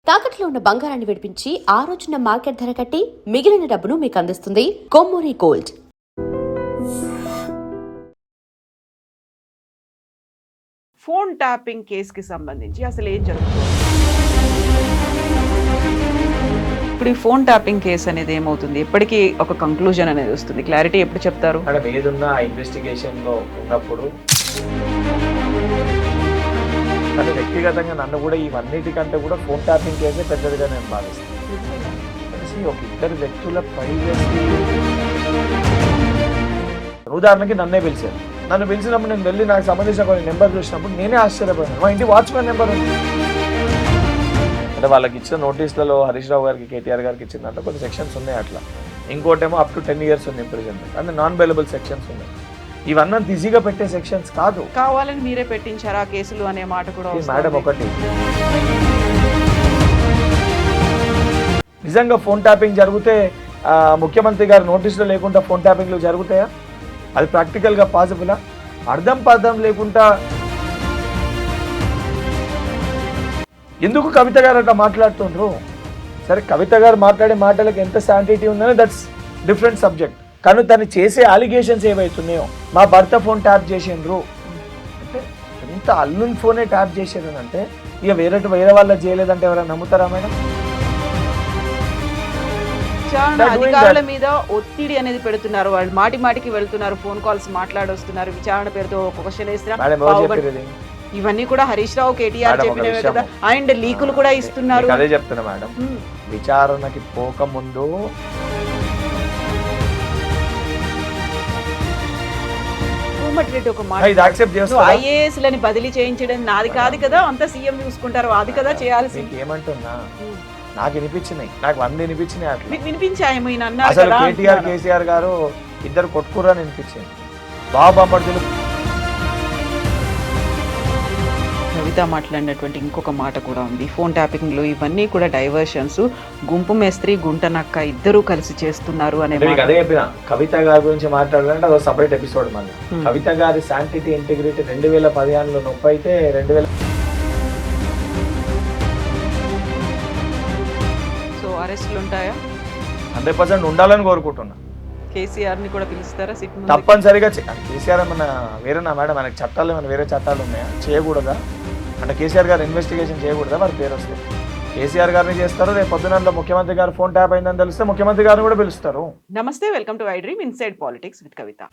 తాకట్లో ఉన్న బంగారాన్ని విడిపించి ఆ రోజున మార్కెట్ ధర కట్టి మిగిలిన డబ్బును మీకు అందిస్తుంది కొమ్మూరి గోల్డ్. ఫోన్ ట్యాపింగ్ కేసుకి సంబంధించి అసలు ఏం జరుగుతుంది? ఇప్పుడు ఈ ఫోన్ ట్యాపింగ్ కేసు అనేది ఏమవుతుంది, ఎప్పటికీ ఒక కంక్లూజన్ అనేది వస్తుంది, క్లారిటీ ఎప్పుడు చెప్తారు? మేడం ఏదున్నా ఇన్వెస్టిగేషన్ లో ఉన్నప్పుడు కానీ వ్యక్తిగతంగా నన్ను కూడా ఇవన్నిటికంటే కూడా ఫోన్ ట్యాపింగ్ కేసే పెద్దదిగా నేను భావిస్తాను. కలిసి ఒక ఇద్దరు వ్యక్తుల ప్రైవసీ, ఉదాహరణకి నన్నే పిలిచారు, నన్ను పిలిచినప్పుడు నేను వెళ్ళి నాకు సంబంధించిన కొన్ని నెంబర్ చూసినప్పుడు నేనే ఆశ్చర్యపోయాను. మా ఇంటి వాచ్మెన్ నెంబర్ ఉంది అంటే వాళ్ళకి ఇచ్చిన నోటీసులలో హరీష్ రావు గారికి, కేటీఆర్ గారికి ఇచ్చిన దాంట్లో కొన్ని సెక్షన్స్ ఉన్నాయి అట్లా. ఇంకోటేమో అప్ టు 10 years ఉంది ఇంప్రిజన్మెంట్, అంటే నాన్ బెయిలబుల్ సెక్షన్స్ ఉన్నాయి. ఇవన్నీ ఈజీగా పెట్టే సెక్షన్స్ కాదు. కావాలని మీరే పెట్టించారా కేసులు అనే మాట కూడా మేడం ఒకటి, నిజంగా ఫోన్ ట్యాపింగ్ జరిగితే ముఖ్యమంత్రి గారు నోటీసులు లేకుండా ఫోన్ ట్యాపింగ్లు జరుగుతాయా? అది ప్రాక్టికల్గా పాసిబులా? అర్థం పర్థం లేకుండా ఎందుకు కవిత గారు అట్లా మాట్లాడుతుండ్రు? సరే, కవిత గారు మాట్లాడే మాటలకు ఎంత శాంటిటీ ఉందని దట్స్ డిఫరెంట్ సబ్జెక్ట్. కానీ తను చేసే అలిగేషన్స్ ఏవైతున్నాయో, మా భర్త ఫోన్ ట్యాప్ చేసిండ్రు అంటే ఎంత అల్లుని ఫోనే ట్యాప్ చేసేదని అంటే ఇక వేరే వాళ్ళ చేయలేదంటే ఎవరైనా నమ్ముతారా మేడం? అధికారుల మీద ఒత్తిడి అనేది పెడుతున్నారు, వాళ్ళు మాటి మాటికి వెళ్తున్నారు, ఫోన్ కాల్స్ మాట్లాడొస్తున్నారు, విచారణ పేరుతో క్వశ్చన్ వేస్తున్నారు. ఇవన్నీ కూడా హరీష్ రావు, కేటీఆర్ చెప్పినవే కదా, అండ్ లీకులు కూడా ఇస్తున్నారు. అదే చెప్తున్నా మేడం, విచారణకి పోకముందు ఒక మాట, ఐఏఎస్ లని బదిలీ చేయించడం నాది కాదు కదా, అంతా సీఎం చూసుకుంటారు, అది కదా చేయాల్సి. ఏమంటున్నా, నాకు వినిపించినాయి, నాకు 100 వినిపించినాయి. అట్లా మీకు వినిపించాయేమో అసలు కేటీఆర్, కేసీఆర్ గారు ఇద్దరు కొట్టుకుర్రని వినిపించింది. బాబమ్మర్దులు. కవిత మాట్లాడినటువంటి ఇంకొక మాట కూడా ఉంది, ఫోన్ ట్యాపింగ్ లో ఇవన్నీ కూడా డైవర్షన్స్, గుంపు మేస్త్రి, గుంట నక్క ఇద్దరు కలిసి చేస్తున్నారు అనే. అదే చెప్పిన, కవిత గారి గురించి మాట్లాడాలంటే అదో సపరేట్ ఎపిసోడ్. మళ్ళీ కవిత గారి శాంటిటీ, ఇంటిగ్రిటీ 2015లో నొప్పి అయితే 2000 అరెస్టులు ఉంటాయా? 100% ఉండాలని కోరుకుంటున్నా. కేసీఆర్ ని కూడా పిలుస్తారా సిట్ ముందు? తప్పనిసరిగా. కేసీఆర్ ఏమన్నా వేరేనా మేడం? మనకి చట్టాలు ఏమైనా వేరే చట్టాలు ఉన్నాయా? చేయకూడదా? అంటే కేసీఆర్ గారు ఇన్వెస్టిగేషన్ చేయకూడదా? వారి పేరు వస్తే కేసీఆర్ గారిని చేస్తారు, రేపు పొద్దున ముఖ్యమంత్రి గారు ఫోన్ ట్యాప్ అయిందని తెలిస్తే ముఖ్యమంత్రి గారిని కూడా పిలుస్తారు. నమస్తే, welcome to I dream inside politics with Kavitha.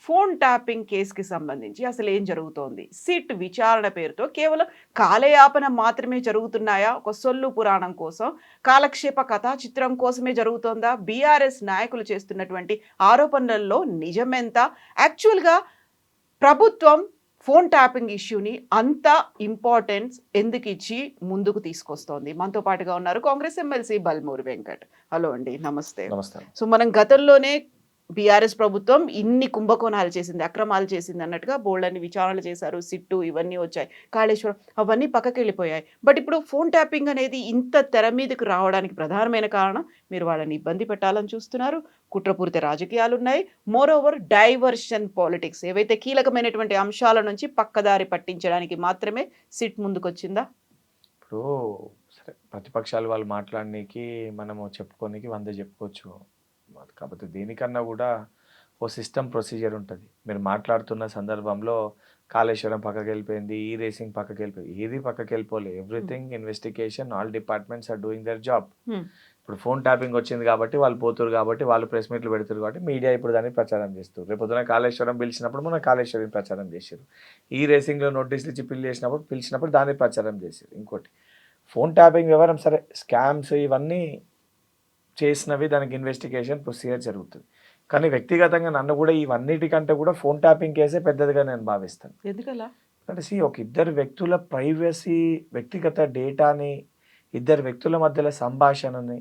Phone tapping కేసుకి సంబంధించి అసలు ఏం జరుగుతోంది? సిట్ విచారణ పేరుతో కేవలం కాలయాపన మాత్రమే జరుగుతున్నాయా? ఒక సొల్లు పురాణం కోసం, కాలక్షేప కథా చిత్రం కోసమే జరుగుతోందా? బీఆర్ఎస్ నాయకులు చేస్తున్నటువంటి ఆరోపణలలో నిజమెంత? యాక్చువల్గా ప్రభుత్వం ఫోన్ ట్యాపింగ్ ఇష్యూని అంత ఇంపార్టెన్స్ ఎందుకు ఇచ్చి ముందుకు తీసుకొస్తోంది? మనతో పాటుగా ఉన్నారు కాంగ్రెస్ ఎమ్మెల్సీ బల్మూరి వెంకట్. హలో అండి, నమస్తే. సో మనం గతంలోనే బీఆర్ఎస్ ప్రభుత్వం ఇన్ని కుంభకోణాలు చేసింది, అక్రమాలు చేసింది అన్నట్టుగా బోల్డన్ని విచారణలు చేశారు, సిట్టు ఇవన్నీ వచ్చాయి, కాళేశ్వరం అవన్నీ పక్కకి వెళ్ళిపోయాయి. బట్ ఇప్పుడు ఫోన్ ట్యాపింగ్ అనేది ఇంత తెర మీదకు రావడానికి ప్రధానమైన కారణం మీరు వాళ్ళని ఇబ్బంది పెట్టాలని చూస్తున్నారు, కుట్రపూరిత రాజకీయాలు ఉన్నాయి, మోరోవర్ డైవర్షన్ పాలిటిక్స్, ఏవైతే కీలకమైనటువంటి అంశాల నుంచి పక్కదారి పట్టించడానికి మాత్రమే సిట్ ముందుకొచ్చిందా? ఇప్పుడు సరే, ప్రతిపక్షాలు వాళ్ళు మాట్లాడడానికి మనము చెప్పుకోనికి 100 చెప్పుకోవచ్చు. కాకపోతే దీనికన్నా కూడా ఓ సిస్టమ్ ప్రొసీజర్ ఉంటుంది. మీరు మాట్లాడుతున్న సందర్భంలో కాళేశ్వరం పక్కకి వెళ్ళిపోయింది, ఈ రేసింగ్ పక్కకి వెళ్ళిపోయింది, ఏది పక్కకి వెళ్ళిపోలే. Everything investigation, all departments are doing their job. ఇప్పుడు ఫోన్ ట్యాపింగ్ వచ్చింది కాబట్టి వాళ్ళు పోతురు, కాబట్టి వాళ్ళు ప్రెస్ మీట్లు పెడతారు, కాబట్టి మీడియా ఇప్పుడు దాన్ని ప్రచారం చేస్తారు. రేపు పొద్దున కాళేశ్వరం పిలిచినప్పుడు మన కాళేశ్వరం ప్రచారం చేశారు, ఈ రేసింగ్లో నోటీసులు ఇచ్చి పిలిచినప్పుడు దాన్ని ప్రచారం చేశారు. ఇంకోటి ఫోన్ ట్యాపింగ్ వ్యవహారం సరే, స్కామ్స్ ఇవన్నీ చేసినవి, దానికి ఇన్వెస్టిగేషన్ ప్రొసీజర్ జరుగుతుంది. కానీ వ్యక్తిగతంగా నన్ను కూడా ఇవన్నిటికంటే కూడా ఫోన్ ట్యాపింగ్ కేసే పెద్దదిగా నేను భావిస్తాను. ఎందుకలా అంటే ఒక ఇద్దరు వ్యక్తుల ప్రైవసీ, వ్యక్తిగత డేటాని, ఇద్దరు వ్యక్తుల మధ్యలో సంభాషణని,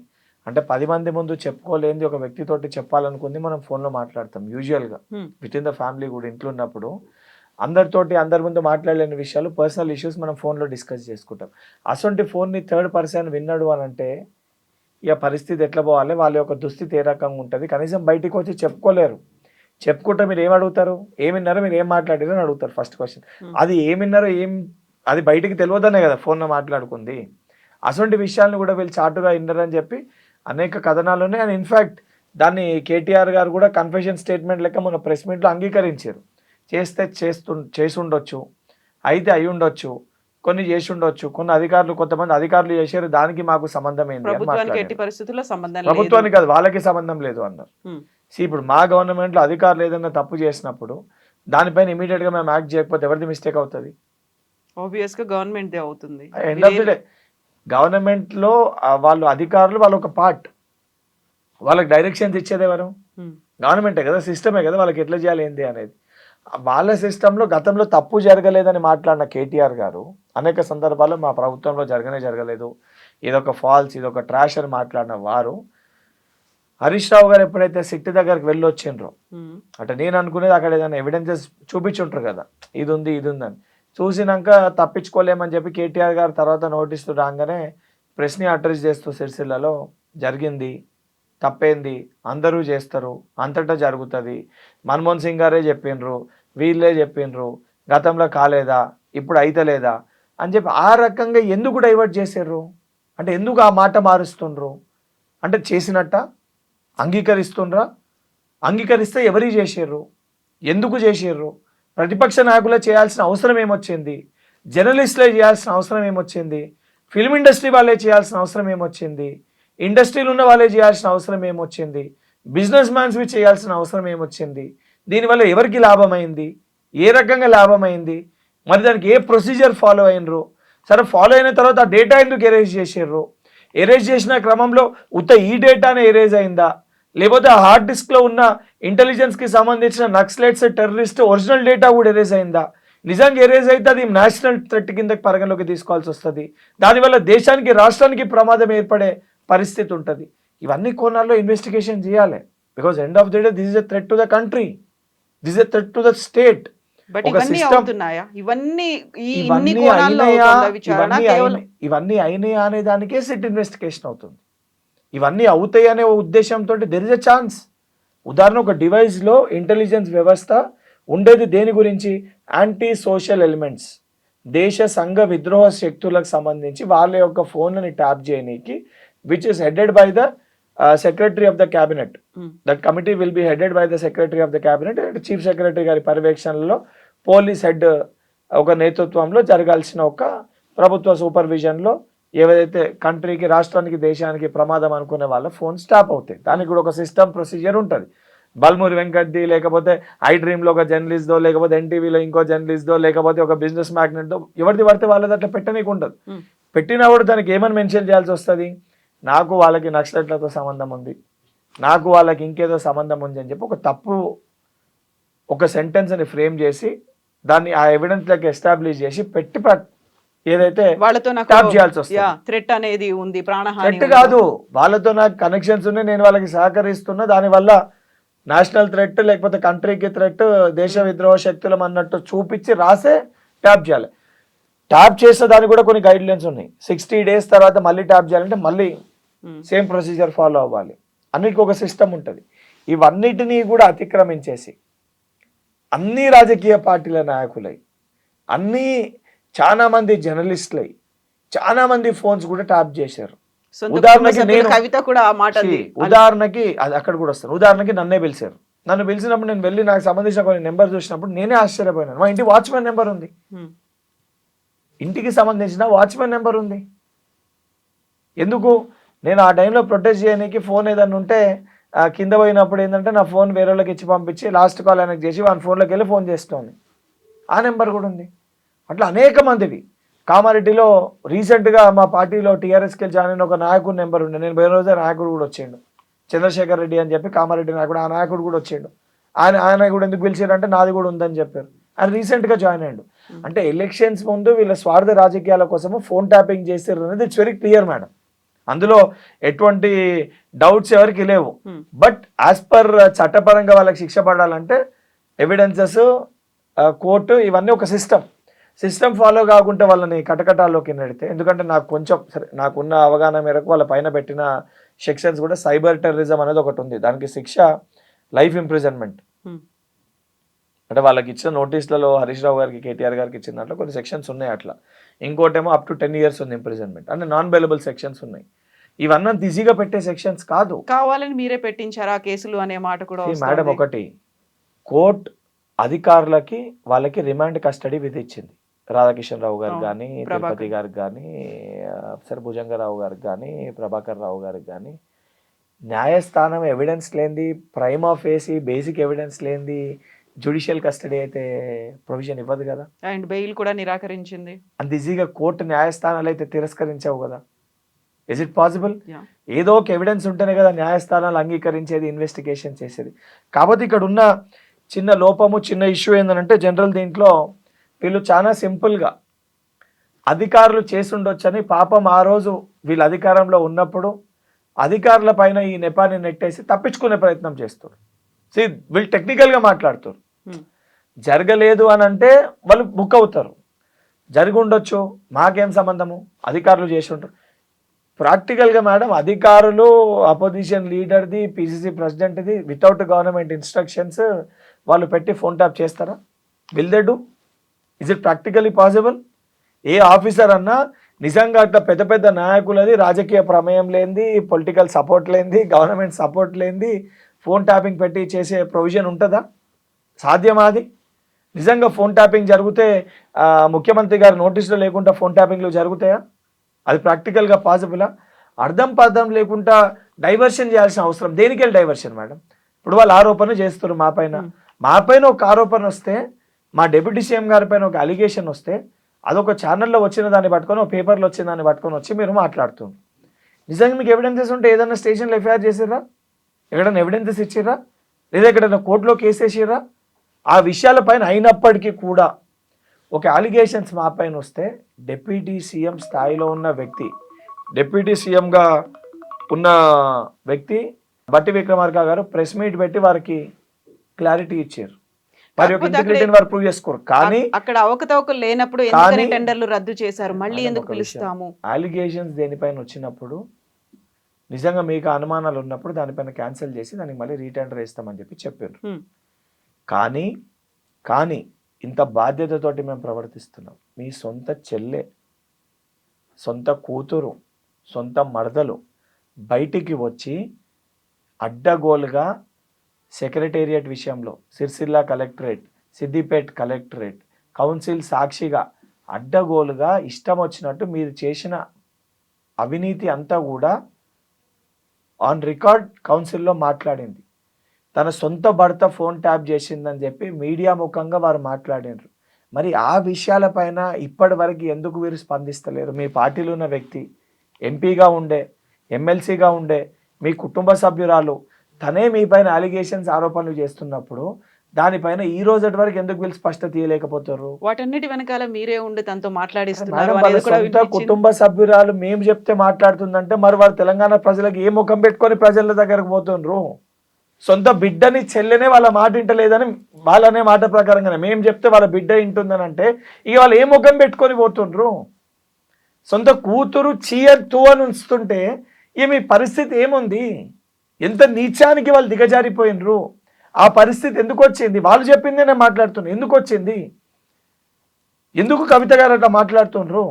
అంటే 10 మంది ముందు చెప్పుకోలేంది ఒక వ్యక్తితోటి చెప్పాలనుకుంది మనం ఫోన్లో మాట్లాడతాం. యూజువల్గా విత్ ఇన్ ద ఫ్యామిలీ కూడా ఇంట్లో ఉన్నప్పుడు అందరి ముందు మాట్లాడలేని విషయాలు, పర్సనల్ ఇష్యూస్ మనం ఫోన్లో డిస్కస్ చేసుకుంటాం. అసొంటి ఫోన్ని 3rd person విన్నాడు అని అంటే ఇక పరిస్థితి ఎట్లా పోవాలి, వాళ్ళ యొక్క దుస్థితి ఏ రకంగా ఉంటుంది, కనీసం బయటికి వచ్చి చెప్పుకోలేరు. చెప్పుకుంటే మీరు ఏం అడుగుతారు, ఏమిన్నారో మీరు ఏం మాట్లాడారో అని అడుగుతారు ఫస్ట్ క్వశ్చన్. అది ఏమిన్నారో అది బయటికి తెలియదనే కదా ఫోన్లో మాట్లాడుకుంది. అటువంటి విషయాలను కూడా వీళ్ళు చాటుగా విన్నారని చెప్పి అనేక కథనాలు ఉన్నాయి. అండ్ ఇన్ఫ్యాక్ట్ దాన్ని కేటీఆర్ గారు కూడా కన్ఫెషన్ స్టేట్మెంట్ లెక్క మన ప్రెస్ మీట్లో అంగీకరించారు. చేసి ఉండొచ్చు, అయితే అయి ఉండొచ్చు, కొన్ని చేసి ఉండొచ్చు, కొంతమంది అధికారులు చేశారు, దానికి మాకు సంబంధం ఏంటి అని ప్రభుత్వానికి ఎట్టి పరిస్థితుల్లో సంబంధం లేదు. ప్రభుత్వానికి కాదు, వాళ్ళకి సంబంధం లేదు అన్నారు. ఇప్పుడు మా గవర్నమెంట్లో అధికారులు ఏదైనా తప్పు చేసినప్పుడు దానిపైన ఇమీడియట్ గా మేము యాక్ట్ చేయకపోతే ఎవరిది మిస్టేక్ అవుతుంది? ఆబ్వియస్ గా గవర్నమెంట్ దే అవుతుంది. End of the day government లో వాళ్ళు అధికారులు వాళ్ళ ఒక పార్ట్, వాళ్ళకి డైరెక్షన్స్ ఇచ్చేది ఎవరు? గవర్నమెంటే కదా, సిస్టమే కదా, వాళ్ళకి ఎట్లా చేయాలి ఏంటి అనేది. వాళ్ళ సిస్టంలో గతంలో తప్పు జరగలేదని మాట్లాడిన కేటీఆర్ గారు అనేక సందర్భాల్లో మా ప్రభుత్వంలో జరగలేదు, ఇదొక ఫాల్స్, ఇదొక ట్రాష్ అని మాట్లాడిన వారు హరీష్ రావు గారు ఎప్పుడైతే సిట్ దగ్గరికి వెళ్ళి వచ్చిండ్రో, అంటే నేను అనుకునేది అక్కడ ఏదైనా ఎవిడెన్సెస్ చూపించుంటారు కదా, ఇది ఉంది అని చూసినాక తప్పించుకోలేమని చెప్పి కేటీఆర్ గారు తర్వాత నోటీసు రాగానే ప్రెస్ని అడ్రస్ చేస్తూ సిరిసిల్లలో జరిగింది తప్పేంది, అందరూ చేస్తారు, అంతటా జరుగుతుంది, మన్మోహన్ సింగ్ గారే చెప్పిండ్రు, వీళ్ళే చెప్పిండ్రు, గతంలో కాలేదా, ఇప్పుడు అయితలేదా అని చెప్పి ఆ రకంగా ఎందుకు డైవర్ట్ చేసారు? అంటే ఎందుకు ఆ మాట మారుస్తుండ్రు? అంటే చేసినట్ట అంగీకరిస్తుండ్రా? అంగీకరిస్తే ఎవరి చేసారు, ఎందుకు చేసారు? ప్రతిపక్ష నాయకులే చేయాల్సిన అవసరం ఏమొచ్చింది? జర్నలిస్టులే చేయాల్సిన అవసరం ఏమొచ్చింది? ఫిల్మ్ ఇండస్ట్రీ వాళ్ళే చేయాల్సిన అవసరం ఏమొచ్చింది? ఇండస్ట్రీలు ఉన్న వాళ్ళే చేయాల్సిన అవసరం ఏమొచ్చింది? బిజినెస్ మ్యాన్స్వి చేయాల్సిన అవసరం ఏమొచ్చింది? దీనివల్ల ఎవరికి లాభమైంది, ఏ రకంగా లాభమైంది, మరి దానికి ఏ ప్రొసీజర్ ఫాలో అయినరు? సరే ఫాలో అయిన తర్వాత ఆ డేటా ఎందుకు ఎరేజ్ చేసారు? ఎరేజ్ చేసిన క్రమంలో ఈ డేటానే ఎరేజ్ అయిందా, లేకపోతే ఆ హార్డ్ డిస్క్లో ఉన్న ఇంటెలిజెన్స్కి సంబంధించిన నక్సలైట్స్ టెర్రరిస్ట్ ఒరిజినల్ డేటా కూడా ఎరేజ్ అయిందా? నిజంగా ఎరేజ్ అయితే అది నేషనల్ థ్రెట్ కింద పరిగణలోకి తీసుకోవాల్సి వస్తుంది. దానివల్ల దేశానికి రాష్ట్రానికి ప్రమాదం ఏర్పడే పరిస్థితి ఉంటుంది. ఇవన్నీ కోణాల్లో ఇన్వెస్టిగేషన్ చేయాలి. Because end of the day this is a threat to the country, this is a threat to the state. But ఇవన్నీ అవుతున్నాయా? ఇవన్నీ అయినాయా అనే దానికే సిట్ ఇన్వెస్టిగేషన్ అవుతుంది. ఇవన్నీ అవుతాయి అనే ఉద్దేశంతో దెర్ ఇస్ ఎ ఛాన్స్. ఉదాహరణ, ఒక డివైస్లో ఇంటెలిజెన్స్ వ్యవస్థ ఉండేది దేని గురించి? యాంటీ సోషల్ ఎలిమెంట్స్, దేశ సంఘ విద్రోహ శక్తులకు సంబంధించి వాళ్ళ యొక్క ఫోన్లని ట్యాప్ చేయడానికి, which is headed by the secretary of the cabinet. That committee will be headed by the secretary of the cabinet. Chief secretary గారి పర్యవేక్షణలో పోలీస్ హెడ్ ఒక నేతృత్వంలో జరగాల్సిన ఒక ప్రభుత్వ సూపర్విజన్లో ఏవైతే కంట్రీకి, రాష్ట్రానికి, దేశానికి ప్రమాదం అనుకునే వాళ్ళ ఫోన్ స్టాప్ అవుతాయి. దానికి కూడా ఒక సిస్టమ్ ప్రొసీజర్ ఉంటుంది. బల్మూరి వెంకట్ది, లేకపోతే ఐ డ్రీమ్లో ఒక జర్నలిస్ట్దో, లేకపోతే ఎన్టీవీలో ఇంకో జర్నలిస్ట్దో, లేకపోతే ఒక బిజినెస్ మ్యాగ్నెట్దో, ఎవరిది పడితే వాళ్ళది అట్లా పెట్టనీకి ఉండదు. పెట్టినా కూడా దానికి ఏమని మెన్షన్ చేయాల్సి వస్తుంది? నాకు వాళ్ళకి నక్సలైట్లతో సంబంధం ఉంది, నాకు వాళ్ళకి ఇంకేదో సంబంధం ఉంది అని చెప్పి ఒక తప్పు ఒక సెంటెన్స్ని ఫ్రేమ్ చేసి దాన్ని ఆ ఎవిడెన్స్లకి ఎస్టాబ్లిష్ చేసి పెట్టి ఏదైతే వాళ్ళతో ట్యాప్ చేయాల్సి వస్తుంది. థ్రెట్ అనేది ఉంది, ప్రాణహాని థ్రెట్ కాదు, వాళ్ళతో నాకు కనెక్షన్స్ ఉన్నాయి, నేను వాళ్ళకి సహకరిస్తున్నా, దానివల్ల నేషనల్ థ్రెట్ లేకపోతే కంట్రీకి థ్రెట్, దేశ విద్రోహ శక్తులం అన్నట్టు చూపించి రాసే ట్యాప్ చేయాలి. ట్యాప్ చేస్తే దానికి కూడా కొన్ని గైడ్ లైన్స్ ఉన్నాయి. 60 days తర్వాత మళ్ళీ ట్యాప్ చేయాలంటే మళ్ళీ సేమ్ ప్రొసీజర్ ఫాలో అవ్వాలి. అన్నిటికీ ఒక సిస్టమ్ ఉంటుంది. ఇవన్నిటినీ కూడా అతిక్రమించేసి అన్ని రాజకీయ పార్టీల నాయకులై, చాలా మంది జర్నలిస్టులై, చాలా మంది ఫోన్స్ కూడా ట్యాప్ చేశారు. ఉదాహరణకి అది అక్కడ కూడా వస్తాను. ఉదాహరణకి నన్నే పిలిచారు. నన్ను పిలిచినప్పుడు నేను వెళ్ళి నాకు సంబంధించిన కొన్ని నెంబర్ చూసినప్పుడు నేనే ఆశ్చర్యపోయినాను. మా ఇంటి వాచ్మెన్ నెంబర్ ఉంది, ఇంటికి సంబంధించిన వాచ్మెన్ నెంబర్ ఉంది. ఎందుకు? నేను ఆ టైంలో ప్రొటెక్ట్ చేయడానికి ఫోన్ ఏదన్నా ఉంటే కింద పోయినప్పుడు ఏంటంటే నా ఫోన్ వేరే వాళ్ళకి ఇచ్చి పంపించి లాస్ట్ కాల్ ఆయనకు చేసి వాళ్ళ ఫోన్లోకి వెళ్ళి ఫోన్ చేస్తుంది. ఆ నెంబర్ కూడా ఉంది. అట్లా అనేక మందివి. కామారెడ్డిలో రీసెంట్గా మా పార్టీలో టీఆర్ఎస్కి జాయిన్ అయిన ఒక నాయకుడు నెంబర్ ఉండే. నేను పోయిన రోజే నాయకుడు కూడా వచ్చిండు, చంద్రశేఖర్ రెడ్డి అని చెప్పి కామారెడ్డి నాయకుడు. ఆ నాయకుడు కూడా వచ్చిండు. ఆయన కూడా ఎందుకు పిలిచారంటే నాది కూడా ఉందని చెప్పారు. ఆయన రీసెంట్గా జాయిన్ అయ్యాడు. అంటే ఎలక్షన్స్ ముందు వీళ్ళ స్వార్థ రాజకీయాల కోసము ఫోన్ ట్యాపింగ్ చేస్తారు అనేది ఇట్స్ వెరీ క్లియర్ మేడం. అందులో ఎటువంటి డౌట్స్ ఎవరికి లేవు. బట్ యాజ్ పర్ చట్టపరంగా వాళ్ళకి శిక్ష పడాలంటే ఎవిడెన్సెస్, కోర్టు, ఇవన్నీ ఒక సిస్టమ్ ఫాలో కాకుంటే వాళ్ళని కటకటాల్లోకి నెడితే, ఎందుకంటే నాకు కొంచెం సరే నాకున్న అవగాహన మేరకు వాళ్ళ పైన పెట్టిన సెక్షన్స్ కూడా సైబర్ టెర్రరిజం అనేది ఒకటి ఉంది. దానికి శిక్ష లైఫ్ ఇంప్రిజన్మెంట్. అంటే వాళ్ళకి ఇచ్చిన నోటీసులలో హరీష్ రావు గారికి కేటీఆర్ గారికి ఇచ్చిన దాంట్లో కొన్ని సెక్షన్స్ ఉన్నాయి అట్లా. ఇంకోటేమో అప్ టు 10 years ఉంది ఇంప్రిజన్మెంట్, అంటే నాన్ బెయిలబుల్ సెక్షన్స్ ఉన్నాయి. ఇవన్నీ అంత ఈజీగా పెట్టే సెక్షన్స్ కాదు. కావాలని మీరే పెట్టించారా కేసులు అనే మాట కూడా మేడం, ఒకటి కోర్ట్ అధికారులకి వాళ్ళకి రిమాండ్ కస్టడీ విధించింది. రాధాకిషన్ రావు గారికి కానీ, తిరుపతి గారికి కానీ, సరే భుజంగరావు గారికి కానీ, ప్రభాకర్ రావు గారికి కానీ న్యాయస్థానం ఎవిడెన్స్ లేనిది, prime of facie basic evidence లేనిది జ్యుడిషియల్ కస్టడీ అయితే ప్రొవిజన్ ఇవ్వదు కదా. అండ్ బెయిల్ కూడా నిరాకరించింది. అంత ఈజీగా కోర్టు న్యాయస్థానాలు అయితే తిరస్కరించావు కదా. Is it possible? ఏదో ఒక ఎవిడెన్స్ ఉంటేనే కదా న్యాయస్థానాలు అంగీకరించేది, ఇన్వెస్టిగేషన్ చేసేది. కాబట్టి ఇక్కడ ఉన్న చిన్న లోపము, చిన్న ఇష్యూ ఏంటంటే జనరల్ దీంట్లో వీళ్ళు చాలా సింపుల్గా అధికారులు చేసుండొచ్చని, పాపం ఆ రోజు వీళ్ళు అధికారంలో ఉన్నప్పుడు అధికారుల పైన ఈ నెపాన్ని నెట్టేసి తప్పించుకునే ప్రయత్నం చేస్తారు. వీళ్ళు టెక్నికల్గా మాట్లాడుతారు. జరగలేదు అని అంటే వాళ్ళు బుక్ అవుతారు. జరిగి ఉండొచ్చు, మాకేం సంబంధము, అధికారులు చేసి ఉంటారు. ప్రాక్టికల్గా మేడం అధికారులు అపోజిషన్ లీడర్ది, పిసిసి ప్రెసిడెంట్ది వితౌట్ గవర్నమెంట్ ఇన్స్ట్రక్షన్స్ వాళ్ళు పెట్టి ఫోన్ ట్యాప్ చేస్తారా? Will they do? Is it practically possible? ఏ ఆఫీసర్ అన్నా నిజంగా అట్లా పెద్ద పెద్ద నాయకులది రాజకీయ ప్రమేయం లేనిది, పొలిటికల్ సపోర్ట్ లేనిది, గవర్నమెంట్ సపోర్ట్ లేనిది ఫోన్ ట్యాపింగ్ పెట్టి చేసే ప్రొవిజన్ ఉంటుందా? సాధ్యమా అది? నిజంగా ఫోన్ ట్యాపింగ్ జరిగితే ముఖ్యమంత్రి గారు నోటీసులు లేకుండా ఫోన్ ట్యాపింగ్లు జరుగుతాయా? అది ప్రాక్టికల్గా పాసిబులా? అర్థం పర్థం లేకుండా డైవర్షన్ చేయాల్సిన అవసరం దేనికెళ్ళి డైవర్షన్ మేడం? ఇప్పుడు వాళ్ళు ఆరోపణ చేస్తారు మా పైన ఒక ఆరోపణ వస్తే, మా డిప్యూటీ సీఎం గారి పైన ఒక అలిగేషన్ వస్తే, అదొక ఛానల్లో వచ్చిన దాన్ని పట్టుకొని, ఒక పేపర్లో వచ్చిన దాన్ని పట్టుకొని వచ్చి మీరు మాట్లాడుతుంది. నిజంగా మీకు ఎవిడెన్సెస్ ఉంటే ఏదైనా స్టేషన్లో ఎఫ్ఐఆర్ చేసిర్రా? ఎక్కడైనా ఎవిడెన్సెస్ ఇచ్చిర్రా? లేదా ఎక్కడైనా కోర్టులో కేసు వేసిర్రా? ఆ విషయాలపైన అయినప్పటికీ కూడా ఒక అలిగేషన్స్ మా పైన వస్తే డిప్యూటీ సీఎం స్థాయిలో ఉన్న వ్యక్తి, డిప్యూటీ సీఎంగా ఉన్న వ్యక్తి బట్టి విక్రమార్క గారు ప్రెస్ మీట్ పెట్టి వారికి క్లారిటీ ఇచ్చారు. మరి ఒక ఇంటిగ్రిటీని వారు ప్రూవ్ చేసుకోరు. కానీ అక్కడ అవకతవకలు లేనప్పుడు ఎందుకని టెండర్లు రద్దు చేశారు, మళ్ళీ ఎందుకు పిలుస్తాము? అలిగేషన్స్ దేనిపైన వచ్చినప్పుడు నిజంగా మీకు అనుమానాలు ఉన్నప్పుడు దానిపైన క్యాన్సిల్ చేసి దానికి మళ్ళీ రీటెండర్ వేస్తామని చెప్పి చెప్పారు. కానీ ఇంత బాధ్యతతోటి మేము ప్రవర్తిస్తున్నాం. మీ సొంత చెల్లె, సొంత కూతురు, సొంత మరదలు బయటికి వచ్చి అడ్డగోలుగా సెక్రటేరియట్ విషయంలో Sircilla collectorate, Siddipet collectorate, council సాక్షిగా అడ్డగోలుగా ఇష్టం వచ్చినట్టు మీరు చేసిన అవినీతి అంతా కూడా ఆన్ రికార్డ్ కౌన్సిల్లో మాట్లాడింది. తన సొంత భర్త ఫోన్ ట్యాప్ చేసిందని చెప్పి మీడియా ముఖంగా వారు మాట్లాడినారు. మరి ఆ విషయాలపైన ఇప్పటి వరకు ఎందుకు వీరు స్పందిస్తలేరు? మీ పార్టీలో ఉన్న వ్యక్తి, ఎంపీగా ఉండే, ఎమ్మెల్సీగా ఉండే, మీ కుటుంబ సభ్యురాలు తనే మీ పైన అలిగేషన్స్, ఆరోపణలు చేస్తున్నప్పుడు దానిపైన ఈ రోజు వరకు ఎందుకు వీళ్ళు స్పష్టత తీయలేకపోతారు? వాటన్నిటి వెనకాల మీరే ఉండి తనతో మాట్లాడిస్తున్నారు. కుటుంబ సభ్యురాలు మేము చెప్తే మాట్లాడుతుందంటే మరి వారు తెలంగాణ ప్రజలకు ఏ ముఖం పెట్టుకొని ప్రజల దగ్గరకు పోతుండ్రు? సొంత బిడ్డని చెల్లెనే వాళ్ళ మాట వింటలేదని వాళ్ళనే మాట ప్రకారంగానే మేము చెప్తే వాళ్ళ బిడ్డ వింటుందని అంటే ఇక వాళ్ళు ఏ ముఖం పెట్టుకొని పోతుండ్రు? సొంత కూతురు చీయత్తు అని ఉంచుతుంటే ఇక మీ పరిస్థితి ఏముంది? ఎంత నీచానికి వాళ్ళు దిగజారిపోయినరు? ఆ పరిస్థితి ఎందుకు వచ్చింది? వాళ్ళు చెప్పిందే నేను మాట్లాడుతున్నా. ఎందుకు వచ్చింది? ఎందుకు కవిత గారు అట్లా మాట్లాడుతుండ్రు?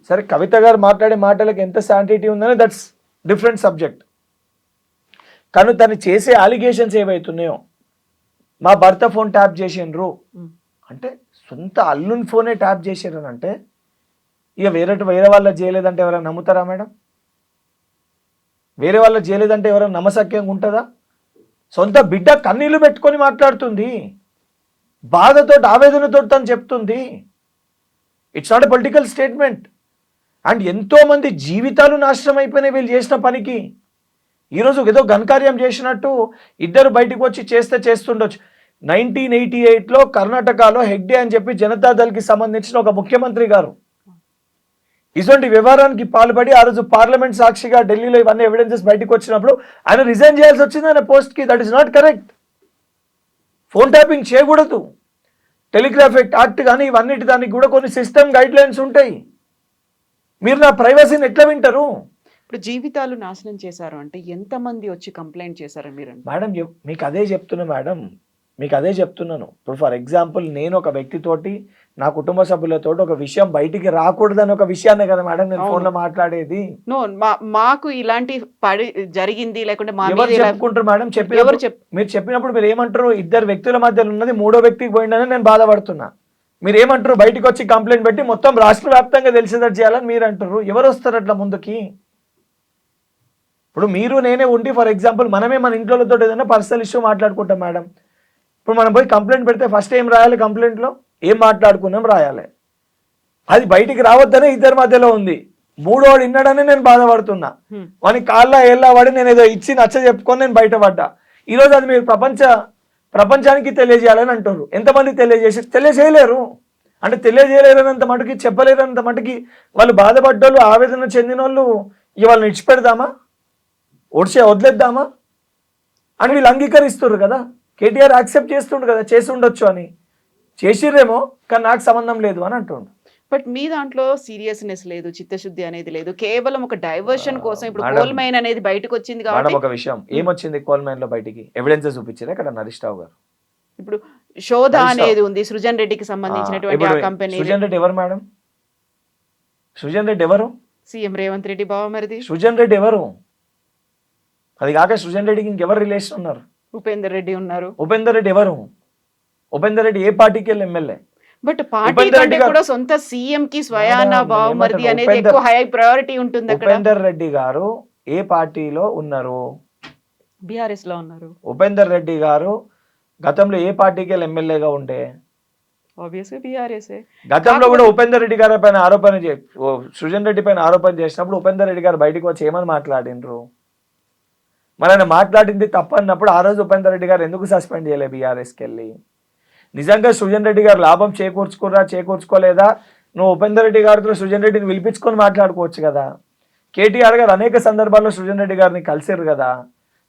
సరే, కవిత గారు మాట్లాడే మాటలకు ఎంత శాంటిటీ ఉందని దట్స్ డిఫరెంట్ సబ్జెక్ట్. కానీ తను చేసే అలిగేషన్స్ ఏవైతున్నాయో, మా భర్త ఫోన్ ట్యాప్ చేసిండ్రు అంటే సొంత అల్లుని ఫోనే ట్యాప్ చేసారని అంటే ఇక వేరే వాళ్ళ చేయలేదంటే ఎవరైనా నమ్ముతారా మేడం? వేరే వాళ్ళ చేయలేదంటే ఎవరైనా నమ్మసక్యంగా ఉంటుందా? సొంత బిడ్డ కన్నీళ్లు పెట్టుకొని మాట్లాడుతుంది, బాధతో, ఆవేదనతో తను చెప్తుంది. It's not a political statement. And ఎంతోమంది జీవితాలు నాశనం అయిపోయినాయి వీళ్ళు చేసిన పనికి. ఈరోజు ఏదో ఘనకార్యం చేసినట్టు ఇద్దరు బయటకు వచ్చి చేస్తుండొచ్చు. 1988లో కర్ణాటకలో హెగ్డే అని చెప్పి జనతాదళ్కి సంబంధించిన ఒక ముఖ్యమంత్రి గారు ఇటువంటి వ్యవహారానికి పాల్పడి ఆ రోజు పార్లమెంట్ సాక్షిగా ఢిల్లీలో ఇవన్నీ ఎవిడెన్సెస్ బయటకు వచ్చినప్పుడు ఆయన రిజైన్ చేయాల్సి వచ్చింది ఆయన పోస్ట్కి. That is not correct. Phone tapping చేయకూడదు. టెలిగ్రాఫిక్ యాక్ట్ కానీ ఇవన్నిటి దానికి కూడా కొన్ని సిస్టమ్ గైడ్ లైన్స్ ఉంటాయి. మీరు నా ప్రైవసీని ఎట్లా వింటారు? ఇప్పుడు జీవితాలు నాశనం చేశారు అంటే ఎంతమంది వచ్చి కంప్లైంట్ చేశారు మీరు? మేడం మీకు అదే చెప్తున్నా మేడం. మీకు అదే చెప్తున్నాను. ఇప్పుడు ఫర్ ఎగ్జాంపుల్ నేను ఒక వ్యక్తితోటి నా కుటుంబ సభ్యులతో ఒక విషయం బయటికి రాకూడదని ఒక విషయాన్ని కదా మేడం నేను అవును. ఫోన్లో మాట్లాడేది. నో మాకు ఇలాంటి జరిగింది లేకుంటే మా ఎవరు మీద ఇలా- చెప్పుకుంటారు మేడం? ఎవరు చెప్పినప్పుడు మీరు చెప్పినప్పుడు మీరు ఏమంటారు? ఇద్దరు వ్యక్తుల మధ్యలో ఉన్నది మూడో వ్యక్తికి పోయిందని నేను బాధపడుతున్నా. మీరు ఏమంటారు? బయటకు వచ్చి కంప్లైంట్ పెట్టి మొత్తం రాష్ట్ర వ్యాప్తంగా తెలిసేటట్టు చేయాలని మీరు అంటారు. ఎవరు వస్తారు అట్లా ముందుకి? ఇప్పుడు మీరు నేనే ఉండి ఫర్ ఎగ్జాంపుల్ మనమే మన ఇంట్లోతో ఏదైనా పర్సనల్ ఇష్యూ మాట్లాడుకుంటాం మేడం. ఇప్పుడు మనం పోయి కంప్లైంట్ పెడితే ఫస్ట్ ఏం రాయాలి? కంప్లైంట్లో ఏం మాట్లాడుకున్నాం రాయాలి. అది బయటికి రావద్దనే ఇద్దరి మధ్యలో ఉంది. మూడోడు విన్నాడని నేను బాధపడుతున్నా. వాని కాళ్ళ ఏళ్ళ వాడి నేను ఏదో ఇచ్చి నచ్చ చెప్పుకొని నేను బయటపడ్డా. ఈరోజు అది మీరు ప్రపంచానికి తెలియజేయాలని అంటారు. ఎంతమంది తెలియజేయలేరు. అంటే తెలియజేయలేరనంత మటుకి, చెప్పలేరనంత మటుకి వాళ్ళు బాధపడ్డోళ్ళు, ఆవేదన చెందిన వాళ్ళు ఇవాళని ఇచ్చిపెడదామా, వదిలేద్దామా అని వీళ్ళు అంగీకరిస్తున్నారు కదా. కేటీఆర్ యాక్సెప్ట్ చేస్తుండ్రు కదా, చేసి ఉండొచ్చు అని. చేసిర్రేమో కానీ నాకు సంబంధం లేదు అని అంటుండ్రు. బట్ మీ దాంట్లో సీరియస్నెస్ లేదు, చిత్తశుద్ధి అనేది లేదు, కేవలం ఒక డైవర్షన్ కోసం. ఇప్పుడు మేడం, కోల్ మైన్ అనేది బయటకు వచ్చింది మేడం కాబట్టి ఒక విషయం ఏమొచ్చింది కోల్ మైన్ లో బయటికి? ఎవిడెన్సెస్ చూపించారు ఇక్కడ హరీష్ రావు గారు. ఇప్పుడు శోధ హరీష్ రావు. అనేది ఉంది సృజన్ రెడ్డికి సంబంధించినటువంటి ఆ కంపెనీ. సృజన్ రెడ్డి ఎవరు మేడం? సృజన్ రెడ్డి ఎవరు? సీఎం రేవంత్ రెడ్డి బావమరిది. సృజన్ రెడ్డి ఎవరు? అది కాక సృజన్ రెడ్డికి ఇంకెవరు రిలేషన్ ఉన్నారు? ఉపేందర్ రెడ్డి ఉన్నారు. ఉపేందర్ రెడ్డి ఎవరు? ఉపేందర్ రెడ్డి ఏ పార్టీకి వెళ్ళి MLA? But party Upender Reddy కంటే గారు- కూడా సొంత సీఎం కి స్వయాన మేడం, బావమరిది ఏమంటారు? అనేది ఎక్కువ హై ప్రయారిటీ ఉంటుంది అక్కడ. ఉపేందర్ రెడ్డి గారు ఏ పార్టీలో ఉన్నారు? బీఆర్ఎస్ లో ఉన్నారు. ఉపేందర్ రెడ్డి గారు గతంలో ఏ పార్టీకి వెళ్ళి ఎమ్మెల్యేగా ఉండే? ఆబ్వియస్గా బీఆర్ఎస్. గతంలో కూడా ఉపేందర్ రెడ్డి గారి పైన సృజన్ రెడ్డి పైన ఆరోపణ చేసినప్పుడు ఉపేందర్ రెడ్డి గారు బయటకు వచ్చి ఏమని మాట్లాడినరు? మరి ఆయన మాట్లాడింది తప్పు అన్నప్పుడు ఆ రోజు ఉపేందర్ రెడ్డి గారు ఎందుకు సస్పెండ్ చేయలే బీఆర్ఎస్కి వెళ్ళి? నిజంగా సృజన్ రెడ్డి గారు లాభం చేకూర్చుకోలేదా? నువ్వు ఉపేందర్ రెడ్డి గారితో సృజన్ రెడ్డిని పిలిపించుకొని మాట్లాడుకోవచ్చు కదా. కేటీఆర్ గారు అనేక సందర్భాల్లో సృజన్ రెడ్డి గారిని కలిసిరు కదా.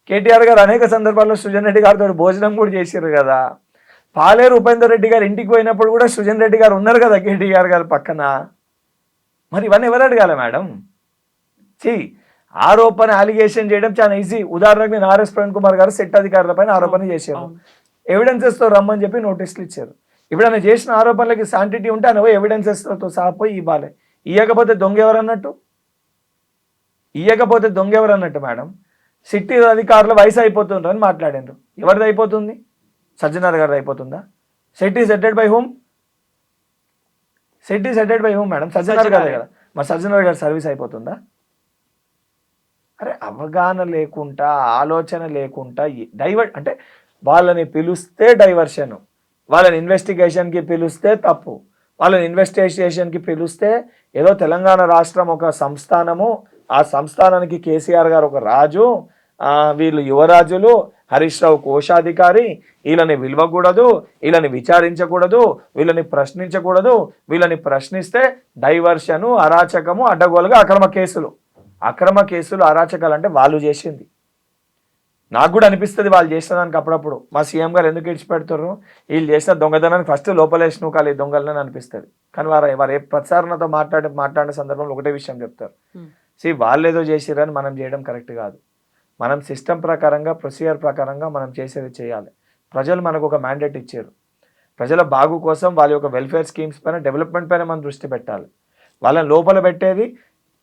కేటీఆర్ గారు అనేక సందర్భాల్లో సృజన్ రెడ్డి గారితో భోజనం కూడా చేసిరు కదా. పాలేరు ఉపేందర్ రెడ్డి గారు ఇంటికి పోయినప్పుడు కూడా సృజన్ రెడ్డి గారు ఉన్నారు కదా కేటీఆర్ గారు పక్కన. మరి ఇవన్నీ ఎవరు అడగాలి మేడం? ఆరోపణ అలిగేషన్ చేయడం చాలా ఈజీ. ఉదాహరణకు నేను ఆర్ఎస్ ప్రవీణ్ కుమార్ గారు సెట్ అధికారుల పైన ఆరోపణ చేశారు. ఎవిడెన్సెస్తో రమ్మని చెప్పి నోటీసులు ఇచ్చారు. ఇప్పుడు ఆయన చేసిన ఆరోపణలకి శాంటిటీ ఉంటే ఆయన ఎవిడెన్సెస్తో సహా పోయి ఇవ్వాలి. ఇవ్వకపోతే దొంగ ఎవరన్నట్టు? మేడం? సిటీ అధికారులు వయసు అయిపోతుండ్రు అని మాట్లాడారు. ఎవరిది అయిపోతుంది? సజ్జనార్ గారిది అయిపోతుందా? City settled by home madam? Sajjanar గారే కదా. మరి సజ్జనార్ గారి సర్వీస్ అయిపోతుందా? అరే అవగాహన లేకుండా, ఆలోచన లేకుండా డైవర్ట్ అంటే వాళ్ళని పిలుస్తే డైవర్షన్, వాళ్ళని ఇన్వెస్టిగేషన్కి పిలుస్తే తప్పు, వాళ్ళని ఇన్వెస్టిగేషన్కి పిలుస్తే ఏదో తెలంగాణ రాష్ట్రం ఒక సంస్థానము, ఆ సంస్థానానికి కేసీఆర్ గారు ఒక రాజు, వీళ్ళు యువరాజులు, హరీష్ రావు కోశాధికారి, వీళ్ళని విలువకూడదు, వీళ్ళని విచారించకూడదు, వీళ్ళని ప్రశ్నించకూడదు, వీళ్ళని ప్రశ్నిస్తే డైవర్షను, అరాచకము, అడ్డగోలుగా అక్రమ కేసులు అరాచకాలు అంటే వాళ్ళు చేసింది. నాకు కూడా అనిపిస్తుంది వాళ్ళు చేసిన దానికి అప్పుడప్పుడు మా సీఎం గారు ఎందుకు ఇడిచిపెడతారు, వీళ్ళు చేసిన దొంగతనానికి ఫస్ట్ లోపలేసి నూకాలి దొంగలని అనిపిస్తుంది. కానీ వారు ఏ ప్రచారణతో మాట్లాడిన సందర్భంలో ఒకటే విషయం చెప్తారు, వాళ్ళు ఏదో చేసిరని మనం చేయడం కరెక్ట్ కాదు. మనం సిస్టమ్ ప్రకారంగా, ప్రొసీజర్ ప్రకారంగా మనం చేసేది చేయాలి. ప్రజలు మనకు ఒక మ్యాండేట్ ఇచ్చారు. ప్రజల బాగు కోసం వాళ్ళ యొక్క వెల్ఫేర్ స్కీమ్స్ పైన, డెవలప్మెంట్ పైన మనం దృష్టి పెట్టాలి. వాళ్ళని లోపల పెట్టేది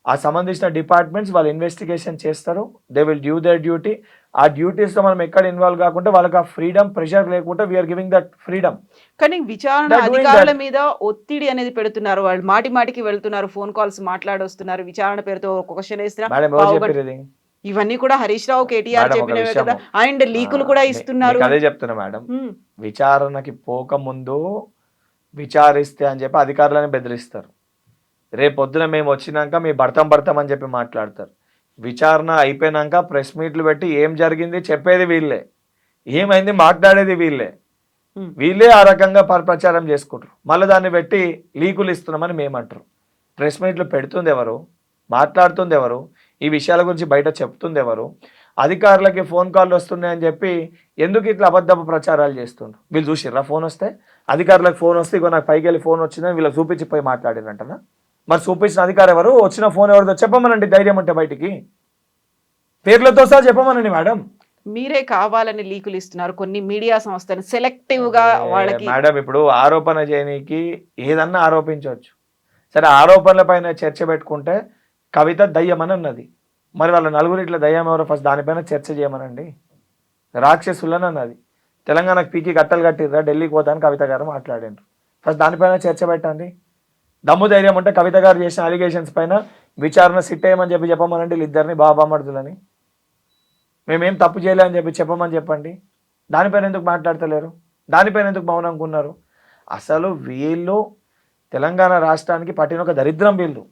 ఆ సంబంధించిన డిపార్ట్మెంట్స్ వాళ్ళు ఇన్వెస్టిగేషన్ చేస్తారు. They will due their duty. ఆ డ్యూటీస్లో మనం ఎక్కడ ఇన్వాల్వ్ కాకుండా వాళ్ళకి ఆ ఫ్రీడమ్, ప్రెషర్ లేకుండా వీఆర్ గివింగ్ దట్ ఫ్రీడమ్. కానీ విచారణ అధికారుల మీద ఒత్తిడి అనేది పెడుతున్నారు. వాళ్ళు మాటికి వెళ్తున్నారు, ఫోన్ కాల్స్ మాట్లాడొస్తున్నారు, విచారణ పేరుతో క్వశ్చన్ వేస్తున్నారు. ఇవన్నీ కూడా హరీష్ రావు, కేటీఆర్ చెప్పినవే కదా. అండ్ లీకులు కూడా ఇస్తున్నారు. అదే చెప్తున్నా మేడం, విచారణకి పోకముందు విచారిస్తే అని చెప్పి అధికారులని బెదిరిస్తారు. రేపొద్దున మేము వచ్చినాక మీ భర్తం అని చెప్పి మాట్లాడతారు. విచారణ అయిపోయినాక ప్రెస్ మీట్లు పెట్టి ఏం జరిగింది చెప్పేది వీళ్ళే, ఏమైంది మాట్లాడేది వీళ్ళే ఆ రకంగా ప్రచారం చేసుకుంటారు. మళ్ళీ దాన్ని పెట్టి లీకులు ఇస్తున్నామని మేమంటారు. ప్రెస్ మీట్లు పెడుతుంది ఎవరు, మాట్లాడుతుంది ఎవరు, ఈ విషయాల గురించి బయట చెప్తుంది ఎవరు? అధికారులకి ఫోన్ కాల్ వస్తున్నాయని చెప్పి ఎందుకు ఇట్లా అబద్ధపు ప్రచారాలు చేస్తుండ్రు? వీళ్ళు చూసిర్రా ఫోన్ వస్తే? అధికారులకు ఫోన్ వస్తే ఇగో నాకు పైకి వెళ్ళి ఫోన్ వచ్చిందని వీళ్ళకి చూపించిపోయి మాట్లాడిరంటనా? మరి చూపించిన అధికారం ఎవరు, వచ్చిన ఫోన్ ఎవరిదో చెప్పమనండి. ధైర్యం అంటే బయటికి పేర్లతో సహా చెప్పమనండి మేడం. మీరే కావాలని లీకులు ఇస్తున్నారు కొన్ని మీడియా సంస్థలు సెలెక్టివ్ గా వాళ్ళకి. మేడం ఇప్పుడు ఆరోపణ చేయనీకి ఏదన్నా ఆరోపించవచ్చు. సరే ఆరోపణల పైన చర్చ పెట్టుకుంటే కవిత దయ్యమని అన్నది. మరి వాళ్ళ నలుగురు ఇట్లా దయ్యం ఎవరో ఫస్ట్ దానిపైన చర్చ చేయమనండి. రాక్షసులని అన్నది. తెలంగాణకు పీకి కట్టలు కట్టిర్రా ఢిల్లీకి పోతాను కవిత గారు మాట్లాడారు. ఫస్ట్ దానిపైన చర్చ పెట్టండి. దమ్ము ధైర్యం ఉంటే కవిత గారు చేసిన అలిగేషన్స్ పైన విచారణ సిట్ అయ్యమని చెప్పమనండి వీళ్ళిద్దరిని బాబామర్దులని. మేమేం తప్పు చేయలే అని చెప్పమని చెప్పండి. దానిపైన ఎందుకు మాట్లాడతలేరు? దానిపైన ఎందుకు మౌనంగా ఉన్నారు? అసలు వీళ్ళు తెలంగాణ రాష్ట్రానికి పట్టిన ఒక దరిద్రం వీళ్ళు.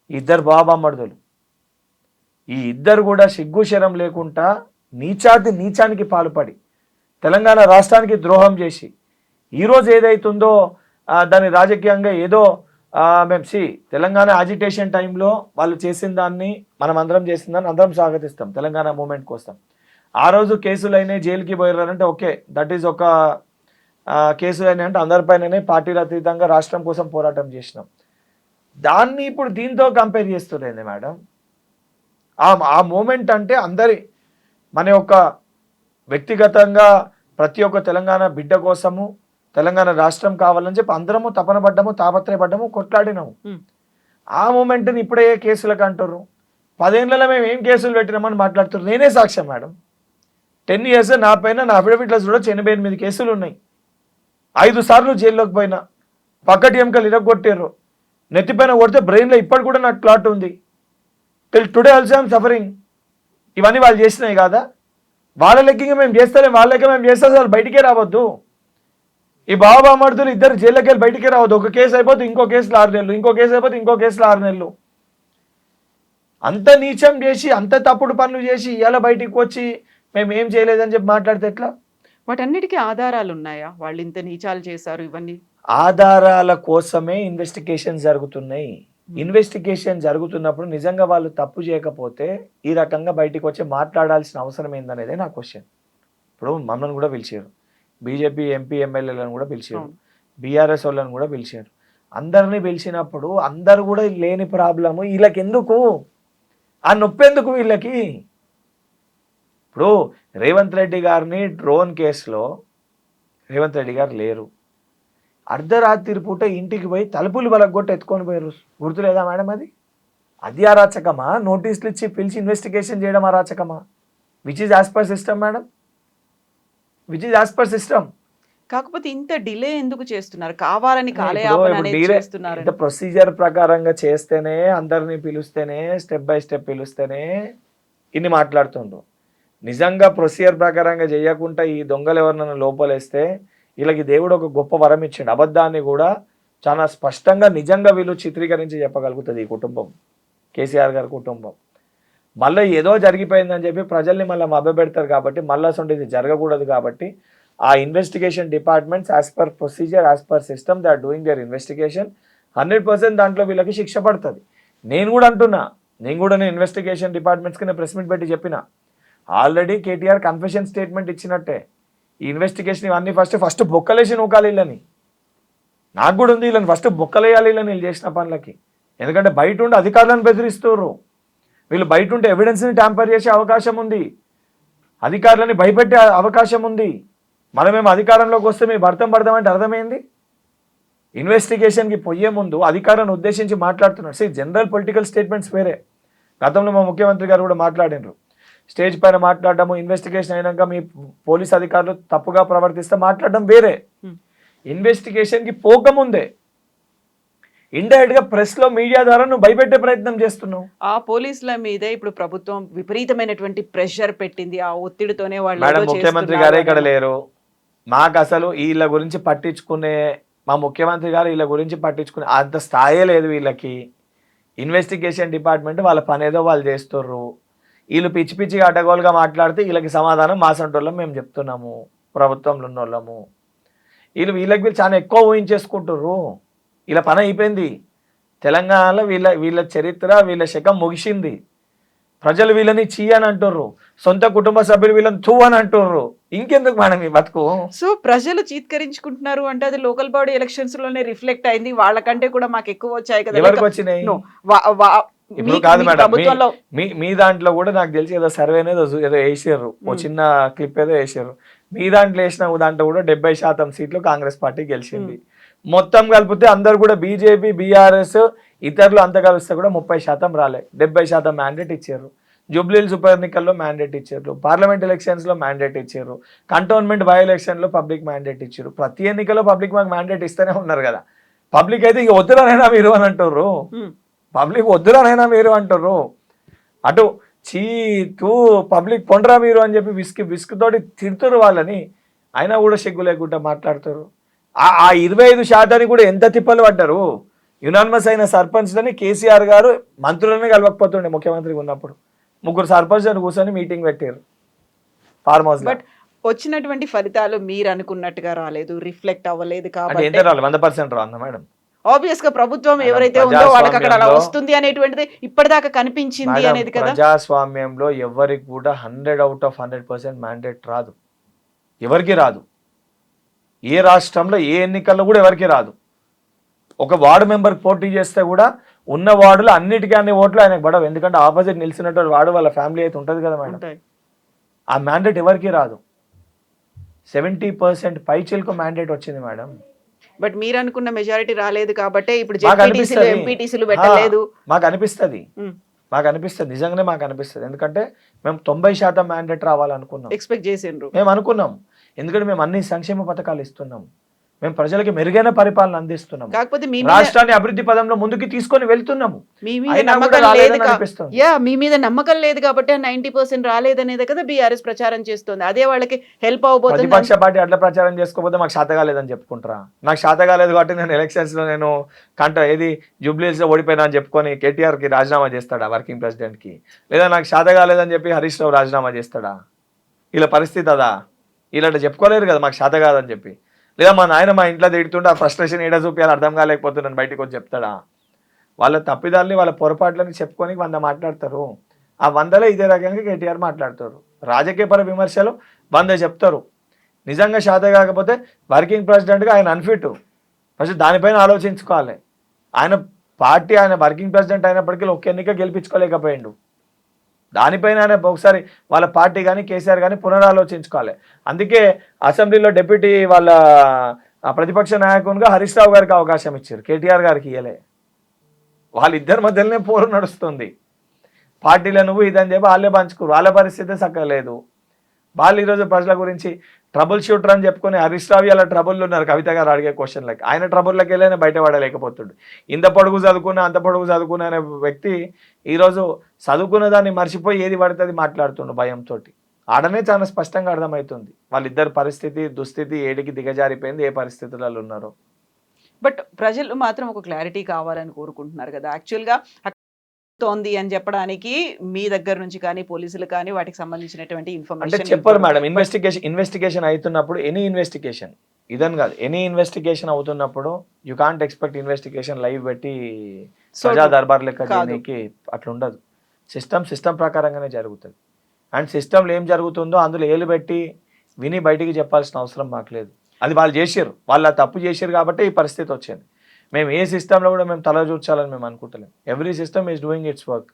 ఇద్దరు బాబామర్దులు. ఈ ఇద్దరు కూడా సిగ్గు శరం లేకుండా నీచానికి పాల్పడి తెలంగాణ రాష్ట్రానికి ద్రోహం చేసి ఈరోజు ఏదైతుందో దాన్ని రాజకీయంగా ఏదో మేము తెలంగాణ అజిటేషన్ టైంలో వాళ్ళు చేసిన దాన్ని మనం అందరం చేసిన దాన్ని అందరం స్వాగతిస్తాం తెలంగాణ మూమెంట్ కోసం. ఆ రోజు కేసులు అయినాయి జైలుకి పోయారంటే ఓకే, దట్ ఈజ్ ఒక కేసులు అయినాయి అంటే అందరిపైననే పార్టీల అతీతంగా రాష్ట్రం కోసం పోరాటం చేసినాం. దాన్ని ఇప్పుడు దీంతో కంపేర్ చేస్తుండేది మేడం. ఆ మూమెంట్ అంటే అందరి మన యొక్క వ్యక్తిగతంగా ప్రతి ఒక్క తెలంగాణ బిడ్డ కోసము తెలంగాణ రాష్ట్రం కావాలని చెప్పి అందరము తపన పడ్డము, తాపత్రయపడ్డము, కొట్లాడినాము. ఆ మూమెంట్ని ఇప్పుడే కేసులకు అంటారు. 10 ఏళ్లలో మేము ఏం కేసులు పెట్టినామని మాట్లాడుతున్నారు. నేనే సాక్ష్యం మేడం. 10 years నా పైన నా అఫిడవిట్లో చూడొచ్చు 88 కేసులు ఉన్నాయి. 5 సార్లు జైల్లోకి పోయినా, పక్కటి ఎముకలు ఇరగొట్టారు, నెత్తిపైన కొడితే బ్రెయిన్లో ఇప్పటి కూడా నాకు క్లాట్ ఉంది. Till today also I'm suffering. ఇవన్నీ వాళ్ళు చేసినాయి కాదా? వాళ్ళ లెక్కగా మేము చేస్తలేం, వాళ్ళ లెక్క మేము చేస్తే అసలు బయటికే రావద్దు. ఈ బాబామర్దులు ఇద్దరు జైల్లోకి వెళ్ళి బయటికే రావద్దు. ఒక కేసు అయిపోతే ఇంకో కేసులో 6 నెలలు, ఇంకో కేసు అయిపోతే ఇంకో కేసులో 6 నెలలు. అంత నీచం చేసి అంత తప్పుడు పనులు చేసి ఇవాళ బయటికి వచ్చి మేము ఏం చేయలేదని చెప్పి మాట్లాడితే ఎట్లా? వాటన్నిటికీ ఆధారాలు ఉన్నాయా? వాళ్ళు ఇంత నీచాలు చేశారు ఇవన్నీ ఆధారాల కోసమే ఇన్వెస్టిగేషన్ జరుగుతున్నాయి. ఇన్వెస్టిగేషన్ జరుగుతున్నప్పుడు నిజంగా వాళ్ళు తప్పు చేయకపోతే ఈ రకంగా బయటికి వచ్చి మాట్లాడాల్సిన అవసరం ఏందనేదే నా క్వశ్చన్. ఇప్పుడు మమ్మల్ని కూడా పిలిచారు, బీజేపీ ఎంపీ ఎమ్మెల్యేలను కూడా పిలిచారు, బీఆర్ఎస్ వాళ్ళని కూడా పిలిచారు. అందరినీ పిలిచినప్పుడు అందరు కూడా లేని ప్రాబ్లము వీళ్ళకి ఎందుకు? ఆ నొప్పి ఎందుకు వీళ్ళకి? ఇప్పుడు రేవంత్ రెడ్డి గారిని డ్రోన్ కేసులో రేవంత్ రెడ్డి గారు లేరు. అర్ధరాత్రి పూట ఇంటికి పోయి తలుపులు బలగొట్టి ఎత్తుకొని పోయారు. గుర్తులేదా మేడం? అది అరాచకమా? నోటీసులు ఇచ్చి పిలిచి ఇన్వెస్టిగేషన్ చేయడం అరాచకమా? Which is as per system madam, which is as per system. కాకపోతే ఇంత డిలే ఎందుకు చేస్తున్నారు? కావాలని కాలయాపన అనేది చేస్తున్నారు. ఇంత ప్రొసీజర్ ప్రకారంగా చేస్తేనే, అందరినీ పిలుస్తేనే, స్టెప్ బై స్టెప్ పిలుస్తేనే ఇన్ని మాట్లాడుతుండ్రు. నిజంగా ప్రొసీజర్ ప్రకారంగా చేయకుండా ఈ దొంగలు ఎవరినైనా లోపలేస్తే వీళ్ళకి దేవుడు ఒక గొప్ప వరం ఇచ్చిండు. అబద్ధాన్ని కూడా చాలా స్పష్టంగా నిజంగా వీళ్ళు చిత్రీకరించి చెప్పగలుగుతుంది ఈ కుటుంబం, కేసీఆర్ గారి కుటుంబం. మళ్ళీ ఏదో జరిగిపోయిందని చెప్పి ప్రజల్ని మళ్ళీ మభ్యపెడతారు కాబట్టి, మళ్ళీ అసలు జరగకూడదు కాబట్టి ఆ investigation departments as per procedure, as per system they are doing their investigation. 100% దాంట్లో వీళ్ళకి శిక్ష పడుతుంది. నేను కూడా అంటున్నా, నేను ఇన్వెస్టిగేషన్ డిపార్ట్మెంట్స్కి నేను ప్రెస్ మీట్ పెట్టి చెప్పిన, ఆల్రెడీ కేటీఆర్ కన్ఫెషన్ స్టేట్మెంట్ ఇచ్చినట్టే ఈ ఇన్వెస్టిగేషన్ ఇవన్నీ ఫస్ట్ బొక్కలేసి నూకాలి వీళ్ళని. నాకు కూడా ఉంది, వీళ్ళని ఫస్ట్ బొక్కలేయాలి వీళ్ళని వీళ్ళు చేసిన పనులకి. ఎందుకంటే బయట ఉండి అధికారులను బెదిరిస్తున్నారు. వీళ్ళు బయట ఉంటే ఎవిడెన్స్ని ట్యాంపర్ చేసే అవకాశం ఉంది, అధికారులని భయపెట్టే అవకాశం ఉంది. మనమేమో అధికారంలోకి వస్తే మీ భర్తం అంటే అర్థమైంది. ఇన్వెస్టిగేషన్కి పోయే ముందు అధికారాన్ని ఉద్దేశించి మాట్లాడుతున్నారు. జనరల్ పొలిటికల్ స్టేట్మెంట్స్ వేరే. గతంలో మా ముఖ్యమంత్రి గారు కూడా మాట్లాడినారు. స్టేజ్ పైన మాట్లాడడము, ఇన్వెస్టిగేషన్ అయినాక మీ పోలీస్ అధికారులు తప్పుగా ప్రవర్తిస్తే మాట్లాడడం వేరే. ఇన్వెస్టిగేషన్కి పోకముందే ఇండైరెక్ట్ గా ప్రెస్ లో మీడియా ద్వారా నువ్వు భయపెట్టే ప్రయత్నం చేస్తున్నావు. ఆ పోలీసుల మీదే ఇప్పుడు ప్రభుత్వం విపరీతమైనటువంటి ప్రెషర్ పెట్టింది. ఆ ఒత్తిడితోనే వాళ్ళు మేడం ముఖ్యమంత్రి గారే ఇక్కడ లేరు. మాకు అసలు వీళ్ళ గురించి పట్టించుకునే, మా ముఖ్యమంత్రి గారు వీళ్ళ గురించి పట్టించుకునే అంత స్థాయే లేదు వీళ్ళకి. ఇన్వెస్టిగేషన్ డిపార్ట్మెంట్ వాళ్ళ పని ఏదో వాళ్ళు చేస్తుర్రు. వీళ్ళు పిచ్చిగా అడ్డగోలుగా మాట్లాడితే వీళ్ళకి సమాధానం మా సంటోళ్ళం మేము చెప్తున్నాము, ప్రభుత్వంలో ఉన్న వాళ్ళము. వీళ్ళకి చాలా ఎక్కువ ఊహించేసుకుంటుర్రు. వీళ్ళ పని అయిపోయింది. తెలంగాణలో వీళ్ళ చరిత్ర, వీళ్ళ శకం ముగిసింది. ప్రజలు వీళ్ళని చీ అని అంటుర్రు, సొంత కుటుంబ సభ్యులు వీళ్ళని తూ అని అంటుర్రు. ఇంకెందుకు మేడం ఈ బతుకు? సో ప్రజలు చీత్కరించుకుంటున్నారు అంటే అది లోకల్ బాడీ ఎలక్షన్స్ లోనే రిఫ్లెక్ట్ అయింది. వాళ్ళకంటే కూడా మాకు ఎక్కువ వచ్చాయి కదా. ఎవరికి వచ్చినాయి? ఇప్పుడు కాదు మీ మేడం, ప్రభుత్వంలో మీ దాంట్లో కూడా నాకు తెలిసి ఏదో సర్వే అనేది ఏదో వేసారు, ఓ చిన్న క్లిప్ ఏదో వేసారు. మీ దాంట్లో వేసిన దాంట్లో కూడా 70% సీట్లు కాంగ్రెస్ పార్టీ గెలిచింది. మొత్తం కలిపితే అందరు కూడా బీజేపీ, బీఆర్ఎస్, ఇతరులు అంతా కలిస్తే కూడా 30% రాలే, 70% మ్యాండేట్ ఇచ్చారు. జూబ్లీహిల్స్ ఉప ఎన్నికల్లో మ్యాండేట్ ఇచ్చారు, పార్లమెంట్ ఎలక్షన్స్ లో మ్యాండేట్ ఇచ్చారు, కంటోన్మెంట్ బై ఎలక్షన్ లో పబ్లిక్ మ్యాండేట్ ఇచ్చారు. ప్రతి ఎన్నికల్లో పబ్లిక్ మాకు మ్యాండేట్ ఇస్తూనే ఉన్నారు కదా. పబ్లిక్ అయితే ఇక వద్దులనైనా మీరు అని అంటారు, పబ్లిక్ వద్దులనైనా మీరు అంటారు. అటు చీతూ పబ్లిక్ పొండరా మీరు అని చెప్పి విసుగుతోటి తిడుతురు వాళ్ళని, అయినా కూడా సిగ్గు లేకుండా మాట్లాడతారు. ఆ 25% కూడా ఎంత తిప్పలు పడ్డారు. యునానిమస్ అయిన సర్పంచ్లని కేసీఆర్ గారు మంత్రులని కలవకపోతుండే ముఖ్యమంత్రిగా ఉన్నప్పుడు. 3 సర్పంచ్లను కూర్చొని మీటింగ్ పెట్టారు ఫార్మ్ హౌస్. బట్ వచ్చినటువంటి ఫలితాలు మీరు అనుకున్నట్టుగా రాలేదు, రిఫ్లెక్ట్ అవ్వలేదు అంటే కాబట్టి ఎంత రాలి 100% రాందా మేడం? ఆబ్వియస్ గా ప్రభుత్వం ఎవరైతే ఉందో వాళ్ళకి అక్కడ అలా వస్తుంది అనేటువంటిది ఇప్పటిదాకా కనిపించింది అనేది కదా. ప్రజాస్వామ్యంలో ఎవరికి కూడా 100/100% మ్యాండేట్ రాదు, ఎవరికి రాదు. ఏ రాష్ట్రంలో ఏ ఎన్నికల్లో కూడా ఎవరికి రాదు. ఒక వార్డు మెంబర్ పోటీ చేస్తే కూడా ఉన్న వార్డులో అన్నిటికీ అన్ని ఓట్లు ఆయనకు పడవు, ఎందుకంటే ఆపోజిట్ నిలిచినటువంటి వాడు వాళ్ళ ఫ్యామిలీ అయితే ఉంటుంది కదా మేడం. ఆ మ్యాండేట్ ఎవరికి రాదు. 70% పైచిలకు మ్యాండేట్ వచ్చింది మేడం. బట్ మీరు అనుకున్న మెజారిటీ రాలేదు కాబట్టి ఇప్పుడు మాకు అనిపిస్తది, ఎంపీటీసీలు పెట్టలేదు. మాకు అనిపిస్తుంది నిజంగానే మాకు అనిపిస్తుంది. ఎందుకంటే మేము 90% మ్యాండేట్ రావాలనుకున్నాం, ఎక్స్పెక్ట్ చేసిండ్రు, మేము అనుకున్నాం. ఎందుకంటే మేము అన్ని సంక్షేమ పథకాలు ఇస్తున్నాం, మేము ప్రజలకి మెరుగైన పరిపాలన అందిస్తున్నాం, కాకపోతే రాష్ట్రాన్ని అభివృద్ధి పదంలో ముందుకు తీసుకొని వెళ్తున్నాము. మీ మీద నమ్మకం లేదు కాబట్టి 90% రాలేదనేది కదా బీఆర్ఎస్ ప్రచారం చేస్తుంది. అదే వాళ్ళకి హెల్ప్ అవబోతుంది. ప్రతిపక్ష పార్టీ అట్లా ప్రచారం చేసుకోకపోతే మాకు శాత కాలేదని చెప్పుకుంటారా? నాకు శాత కాలేదు కాబట్టి నేను ఎలక్షన్స్ లో నేను జూబ్లీహిల్స్ లో ఓడిపోయినా అని చెప్పుకొని కేటీఆర్ కి రాజీనామా చేస్తాడా వర్కింగ్ ప్రెసిడెంట్ కి? లేదా నాకు శాత కాలేదని చెప్పి హరీష్ రావు రాజీనామా చేస్తాడా? ఇలా పరిస్థితి అదా? ఇలా చెప్పుకోలేరు కదా మాకు శాత కాదని చెప్పి. లేదా మా నాయన మా ఇంట్లో తిడుతుంటే ఆ ఫ్రస్ట్రేషన్ ఏడా చూపించాలి అర్థం కాలేకపోతున్నాను బయటకు వచ్చి చెప్తాడా? వాళ్ళ తప్పిదాలని వాళ్ళ పొరపాట్లని చెప్పుకొని 100 మాట్లాడతారు. ఆ 100లో ఇదే రకంగా కేటీఆర్ మాట్లాడతారు. రాజకీయపర విమర్శలు 100 చెప్తారు. నిజంగా శాత కాకపోతే వర్కింగ్ ప్రెసిడెంట్గా ఆయన అన్ఫిట్, ఫస్ట్ దానిపైన ఆలోచించుకోవాలి. ఆయన పార్టీ ఆయన వర్కింగ్ ప్రెసిడెంట్ అయినప్పటికీ ఒక్క ఎన్నిక గెలిపించుకోలేకపోయిండు. దానిపైన ఆయన ఒకసారి వాళ్ళ పార్టీ కానీ కేసీఆర్ కానీ పునరాలోచించుకోవాలి. అందుకే అసెంబ్లీలో డెప్యూటీ వాళ్ళ ప్రతిపక్ష నాయకునిగా హరీష్ రావు గారికి అవకాశం ఇచ్చారు, కేటీఆర్ గారికి ఇవ్వలే. వాళ్ళిద్దరి మధ్యలోనే పోరు నడుస్తుంది. పార్టీలో నువ్వు ఇదని చెప్పి వాళ్ళే పంచుకోరు, వాళ్ళ పరిస్థితి చక్కలేదు. వాళ్ళు ఈరోజు ప్రజల గురించి ట్రబుల్ షూటర్ అని చెప్పుకొని హరీష్ రావు అలా ట్రబుల్లో ఉన్నారు. కవిత గారు అడిగే క్వశ్చన్లకి ఆయన ట్రబుల్లోకి వెళ్ళి బయట పడలేకపోతుండు. ఇంత పొడుగు చదువుకున్నా అంత పొడుగు చదువుకున్నా అనే వ్యక్తి ఈరోజు చదువుకున్న దాన్ని మర్చిపోయి ఏది పడుతుంది మాట్లాడుతుండు భయంతో. ఆడనే చాలా స్పష్టంగా అర్థమవుతుంది వాళ్ళిద్దరు పరిస్థితి దుస్థితి ఏడికి దిగజారిపోయింది, ఏ పరిస్థితులలో ఉన్నారో. బట్ ప్రజలు మాత్రం ఒక క్లారిటీ కావాలని కోరుకుంటున్నారు కదా. యాక్చువల్గా తోంది అని చెప్పడానికి మీ దగ్గర నుంచి కానీ పోలీసులు కానీ వాటికి సంబంధించినటువంటి అంటే ఇన్ఫర్మేషన్ చెప్పరు మేడం. ఇన్వెస్టిగేషన్ అవుతున్నప్పుడు ఎనీ ఇన్వెస్టిగేషన్ ఇదని కాదు, ఎనీ ఇన్వెస్టిగేషన్ అవుతున్నప్పుడు you can't expect investigation live పెట్టి ప్రజా దర్బార్ లెక్క చేయడానికి అట్లా ఉండదు. సిస్టమ్ ప్రకారంగానే జరుగుతుంది. అండ్ సిస్టంలో ఏం జరుగుతుందో అందులో ఏలు పెట్టి విని బయటికి చెప్పాల్సిన అవసరం మాకు లేదు. అది వాళ్ళు చేసారు, వాళ్ళు తప్పు చేసారు కాబట్టి ఈ పరిస్థితి వచ్చింది. మేము ఏ సిస్టంలో కూడా మేము తల చూర్చాలని మేము అనుకుంటలేము. Every system is doing its work.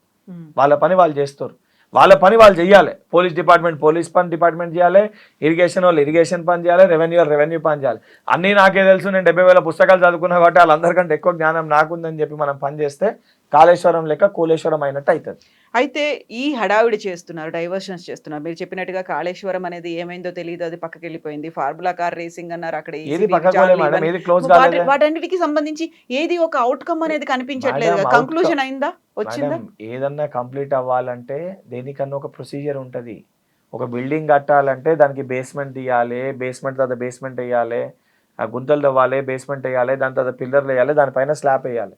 వాళ్ళ పని వాళ్ళు చేస్తారు, వాళ్ళ పని వాళ్ళు చేయాలి. పోలీస్ డిపార్ట్మెంట్ చేయాలి, ఇరిగేషన్ వాళ్ళు ఇరిగేషన్ పని చేయాలి, రెవెన్యూ పని చేయాలి. అన్నీ నాకే తెలుసు, నేను 70,000 పుస్తకాలు చదువుకున్నా కాబట్టి వాళ్ళందరికంటే ఎక్కువ జ్ఞానం నాకుందని చెప్పి మనం పని చేస్తే కాళేశ్వరం లెక్క కోలేశ్వరం అయినట్టు అవుతుంది. అయితే ఈ హడావిడి చేస్తున్నారు, డైవర్షన్స్ చేస్తున్నారు. మీరు చెప్పినట్టుగా కాళేశ్వరం అనేది ఏమైందో తెలియదు, అది పక్కకి వెళ్ళిపోయింది. ఫార్ములా కార్ రేసింగ్ అన్నారు, అక్కడ వాటన్నిటికి సంబంధించి ఏది ఒక అవుట్కమ్ అనేది కనిపించట్లేదు. కంక్లూజన్ అయిందా, వచ్చిందా? ఏదన్నా కంప్లీట్ అవ్వాలంటే దేనికన్నా ఒక ప్రొసీజర్ ఉంటుంది. ఒక బిల్డింగ్ కట్టాలంటే దానికి బేస్మెంట్ తీయాలి, బేస్మెంట్ తర్వాత బేస్మెంట్ వేయాలి, ఆ గుంతలు తవ్వాలి, బేస్మెంట్ వేయాలి, దాని తర్వాత పిల్లర్లు వేయాలి, దానిపైన స్లాబ్ వేయాలి.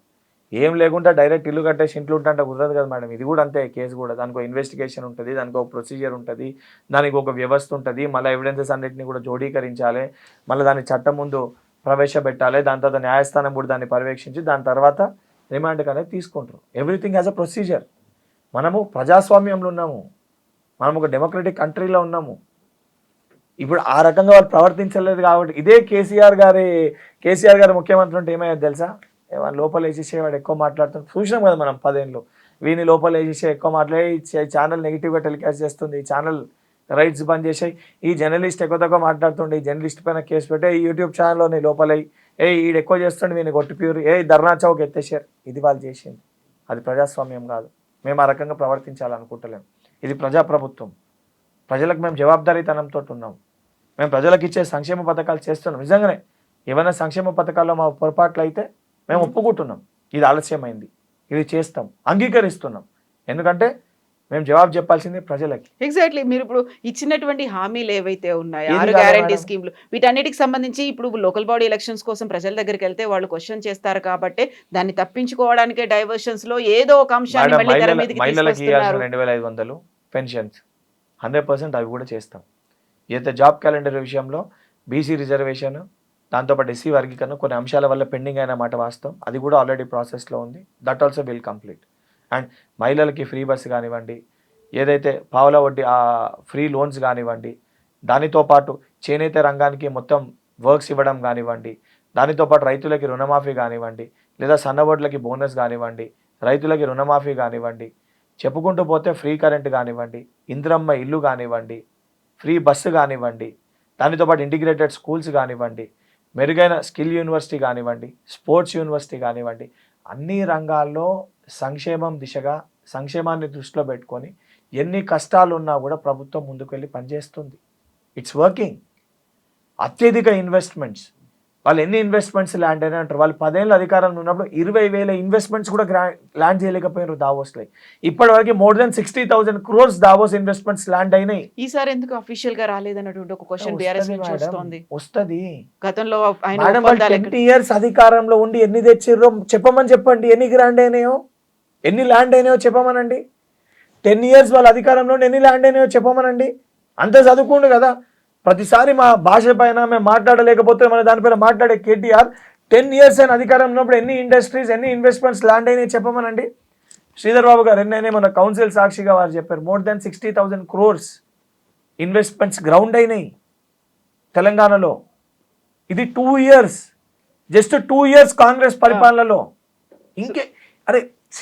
ఏం లేకుండా డైరెక్ట్ ఇల్లు కట్టేసి ఇంట్లో ఉంటే కుదరదు కదా మేడం. ఇది కూడా అంతే, కేసు కూడా దానికి ఒక ఇన్వెస్టిగేషన్ ఉంటుంది, దానికి ఒక ప్రొసీజర్ ఉంటుంది, దానికి ఒక వ్యవస్థ ఉంటుంది. మళ్ళీ ఎవిడెన్సెస్ అన్నింటినీ కూడా జోడీకరించాలి, మళ్ళీ దాన్ని చట్టం ముందు ప్రవేశపెట్టాలి, దాని తర్వాత న్యాయస్థానం కూడా దాన్ని పర్యవేక్షించి దాని తర్వాత రిమాండ్కి అనేది తీసుకుంటారు. Everything has a procedure. మనము ప్రజాస్వామ్యంలో ఉన్నాము, మనం ఒక డెమోక్రటిక్ కంట్రీలో ఉన్నాము. ఇప్పుడు ఆ రకంగా వాళ్ళు ప్రవర్తించలేదు కాబట్టి ఇదే కేసీఆర్ గారు ముఖ్యమంత్రి ఉంటే ఏమయ్యేది తెలుసా? ఏమన్నా లోపల వేసేసేవాడు ఎక్కువ మాట్లాడుతున్నాడు చూసినాం కదా మనం 10 ఏళ్ళు. వీని లోపల వేసేసి ఎక్కువ మాట్లాడి ఛానల్ నెగిటివ్గా టెలికాస్ట్ చేస్తుంది, ఈ ఛానల్ రైట్స్ బంద్ చేసాయి, ఈ జర్నలిస్ట్ ఎక్కువ తక్కువ మాట్లాడుతుండే, ఈ జర్నలిస్ట్ పైన కేసు పెట్టే, ఈ యూట్యూబ్ ఛానల్లో నీ లోపలై ఈడు ఎక్కువ చేస్తుండే వీని కొట్టి ప్యూర్ ధర్నా చౌక్ ఎత్తేసారు. ఇది వాళ్ళు చేసింది. అది ప్రజాస్వామ్యం కాదు. మేము ఆ రకంగా ప్రవర్తించాలనుకుంటలేము. ఇది ప్రజాప్రభుత్వం. ప్రజలకు మేము జవాబుదారీతనంతో ఉన్నాం. మేము ప్రజలకు ఇచ్చే సంక్షేమ పథకాలు చేస్తున్నాం. నిజంగానే ఏమైనా సంక్షేమ పథకాల్లో మా పొరపాట్లు అయితే మేము ఒప్పుకుంటున్నాం, ఇది ఆలస్యమైంది, ఇది చేస్తాం, అంగీకరిస్తున్నాం. ఎందుకంటే మేము జవాబు చెప్పాల్సిందే ప్రజలకి. ఎగ్జాక్ట్లీ. మీరు ఇప్పుడు ఇచ్చినటువంటి హామీలు ఏవైతే ఉన్నాయో, ఏది 6 కాదు గ్యారంటీ మేడం. స్కీమ్లు, వీటన్నిటికి సంబంధించి ఇప్పుడు లోకల్ బాడీ ఎలక్షన్స్ కోసం ప్రజల దగ్గరికి వెళ్తే వాళ్ళు క్వశ్చన్ చేస్తారు కాబట్టి దాన్ని తప్పించుకోవడానికే డైవర్షన్స్ లో ఏదో ఒక అంశాన్ని మళ్ళీ తెర మీదకి మహిళలకు తీసుకొస్తున్నారు. ఇవ్వాల్సిన 2500 పెన్షన్స్ 100% అవి కూడా చేస్తాం. ఏదైతే జాబ్ క్యాలెండర్ విషయంలో బీసీ రిజర్వేషన్, దాంతోపాటు ఎస్సీ వర్గీకరణ కొన్ని అంశాల వల్ల పెండింగ్ అయిన మాట వాస్తవం. అది కూడా ఆల్రెడీ ప్రాసెస్లో ఉంది. That also will complete. And మహిళలకి ఫ్రీ బస్సు కానివ్వండి, ఏదైతే పావుల వడ్డీ ఫ్రీ లోన్స్ కానివ్వండి, దానితో పాటు చేనేత రంగానికి మొత్తం వర్క్స్ ఇవ్వడం కానివ్వండి, దానితో పాటు రైతులకి రుణమాఫీ కానివ్వండి, లేదా సన్నబొడ్లకి బోనస్ కానివ్వండి, రైతులకి రుణమాఫీ కానివ్వండి, చెప్పుకుంటూ పోతే ఫ్రీ కరెంట్ కానివ్వండి, ఇంద్రమ్మ ఇల్లు కానివ్వండి, ఫ్రీ బస్సు కానివ్వండి, దానితో పాటు ఇంటిగ్రేటెడ్ స్కూల్స్ కానివ్వండి, మెరుగైన స్కిల్ యూనివర్సిటీ కానివ్వండి, స్పోర్ట్స్ యూనివర్సిటీ కానివ్వండి, అన్ని రంగాల్లో సంక్షేమం దిశగా సంక్షేమాన్ని దృష్టిలో పెట్టుకొని ఎన్ని కష్టాలు ఉన్నా కూడా ప్రభుత్వం ముందుకు వెళ్ళి పనిచేస్తుంది. It's working. అత్యధిక ఇన్వెస్ట్మెంట్స్, వాళ్ళు ఎన్ని ఇన్వెస్ట్మెంట్స్ ల్యాండ్ అయినా అంటారు. వాళ్ళు 10 ఏళ్ళు అధికారంలో ఉన్నప్పుడు 20,000 ఇన్వెస్ట్మెంట్స్ కూడా ల్యాండ్ చేయలేకపోయినారు దావోస్లో. ఇప్పటివరకు more than 60,000 crores Davos investments land అయినాయి. ఈసారి ఎందుకు అఫీషియల్ గా రాలేదన్నటువంటి ఒక క్వశ్చన్ బీఆర్ఎస్ నుంచి వస్తోంది. వస్తుంది గతంలో ఆయన మేడం. వాళ్ళు 10 years అధికారంలో ఉండి ఎన్ని తెచ్చిర్రో చెప్పమని. ఎన్ని గ్రాండ్ అయినాయో, ఎన్ని ల్యాండ్ అయినాయో చెప్పమనండి. 10 years వాళ్ళ అధికారంలో ఎన్ని ల్యాండ్ అయినాయో చెప్పమనండి. అంతే చదువుకోండు కదా. ప్రతిసారి మా భాష పైన మేము మాట్లాడలేకపోతే మన దానిపైన మాట్లాడే కేటీఆర్ 10 years అయిన అధికారం ఉన్నప్పుడు ఎన్ని ఇండస్ట్రీస్, ఎన్ని ఇన్వెస్ట్మెంట్స్ ల్యాండ్ అయినాయి చెప్పమనండి. శ్రీధర్ బాబు గారు ఎన్నైనా మన కౌన్సిల్ సాక్షిగా వారు చెప్పారు, more than 60,000 crores investments ground అయినాయి తెలంగాణలో. ఇది 2 years, జస్ట్ 2 years కాంగ్రెస్ పరిపాలనలో. ఇంకే అరే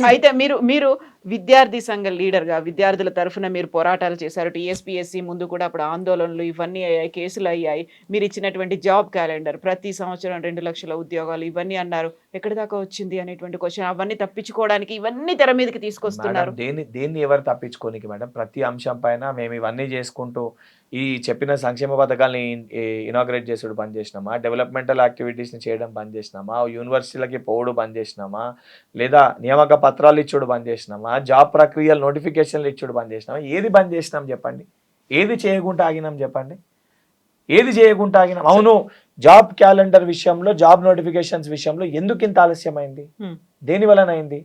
అయితే మీరు విద్యార్థి సంఘ లీడర్ గా విద్యార్థుల తరఫున మీరు పోరాటాలు చేశారు. టీఎస్పీఎస్సీ ముందు కూడా అప్పుడు ఆందోళనలు ఇవన్నీ అయ్యాయి, కేసులు అయ్యాయి. మీరు ఇచ్చినటువంటి జాబ్ క్యాలెండర్, ప్రతి సంవత్సరం 2 లక్షల ఉద్యోగాలు ఇవన్నీ అన్నారు. ఎక్కడి దాకా వచ్చింది అనేటువంటి క్వశ్చన్. అవన్నీ తప్పించుకోవడానికి ఇవన్నీ తెర మీదకి తీసుకొస్తున్నారు. దేన్ని ఎవరు తప్పించుకోనికి మేడం? ప్రతి అంశం పైన మేము ఇవన్నీ చేసుకుంటూ ఈ చెప్పిన సంక్షేమ పథకాలని ఇనాగ్రేట్ చేసుడు బంద్ చేసినామా, డెవలప్మెంటల్ యాక్టివిటీస్ని చేయడం బంద్ చేసినామా, యూనివర్సిటీలకి పోవడం బంద్ చేసినామా, లేదా నియామక పత్రాలు ఇచ్చుడు బంద్ చేసినామా, జాబ్ ప్రక్రియలు నోటిఫికేషన్లు ఇచ్చుడు బంద్ చేసినామా? ఏది బంద్ చేసినాం చెప్పండి? ఏది చేయకుండా ఆగినాం చెప్పండి? ఏది చేయకుండా ఆగినాం? అవును, జాబ్ క్యాలెండర్ విషయంలో, జాబ్ నోటిఫికేషన్స్ విషయంలో ఎందుకు ఇంత ఆలస్యమైంది? దేని వలన అయింది?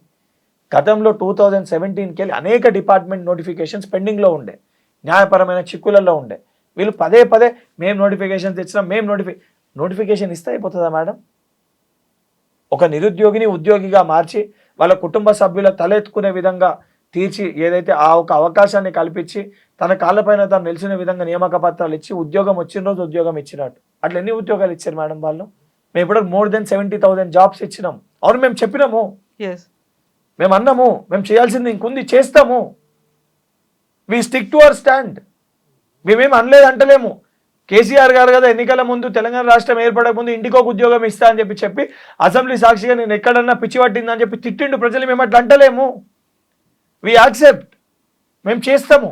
గతంలో 2017కి వెళ్ళి అనేక డిపార్ట్మెంట్ నోటిఫికేషన్స్ పెండింగ్లో ఉండే, న్యాయపరమైన చిక్కులలో ఉండే. వీళ్ళు పదే మేము నోటిఫికేషన్స్ ఇచ్చినాం, మేము నోటిఫికేషన్ ఇస్తే అయిపోతుందా మేడం? ఒక నిరుద్యోగిని ఉద్యోగిగా మార్చి వాళ్ళ కుటుంబ సభ్యుల తలెత్తుకునే విధంగా తీర్చి, ఏదైతే ఆ ఒక అవకాశాన్ని కల్పించి తన కాళ్ళపైన తను నిలిచిన విధంగా నియామక పత్రాలు ఇచ్చి ఉద్యోగం వచ్చిన రోజు ఉద్యోగం ఇచ్చినట్టు. అట్లా ఎన్ని ఉద్యోగాలు ఇచ్చారు మేడం వాళ్ళు? మేము ఇప్పుడు more than 70,000 జాబ్స్ ఇచ్చినాం. అవును, మేము చెప్పినాము, మేము అన్నాము, మేము చేయాల్సింది ఇంకొంది చేస్తాము. We stick to our stand. మేమేం అనలేదు అంటలేము. కేసీఆర్ గారు కదా ఎన్నికల ముందు తెలంగాణ రాష్ట్రం ఏర్పడక ముందు ఇంటికి ఒక ఉద్యోగం ఇస్తా అని చెప్పి అసెంబ్లీ సాక్షిగా నేను ఎక్కడన్నా పిచ్చి పట్టిందని చెప్పి తిట్టిండు ప్రజలు. మేము అట్లా అంటలేము. వి యాక్సెప్ట్, మేము చేస్తాము.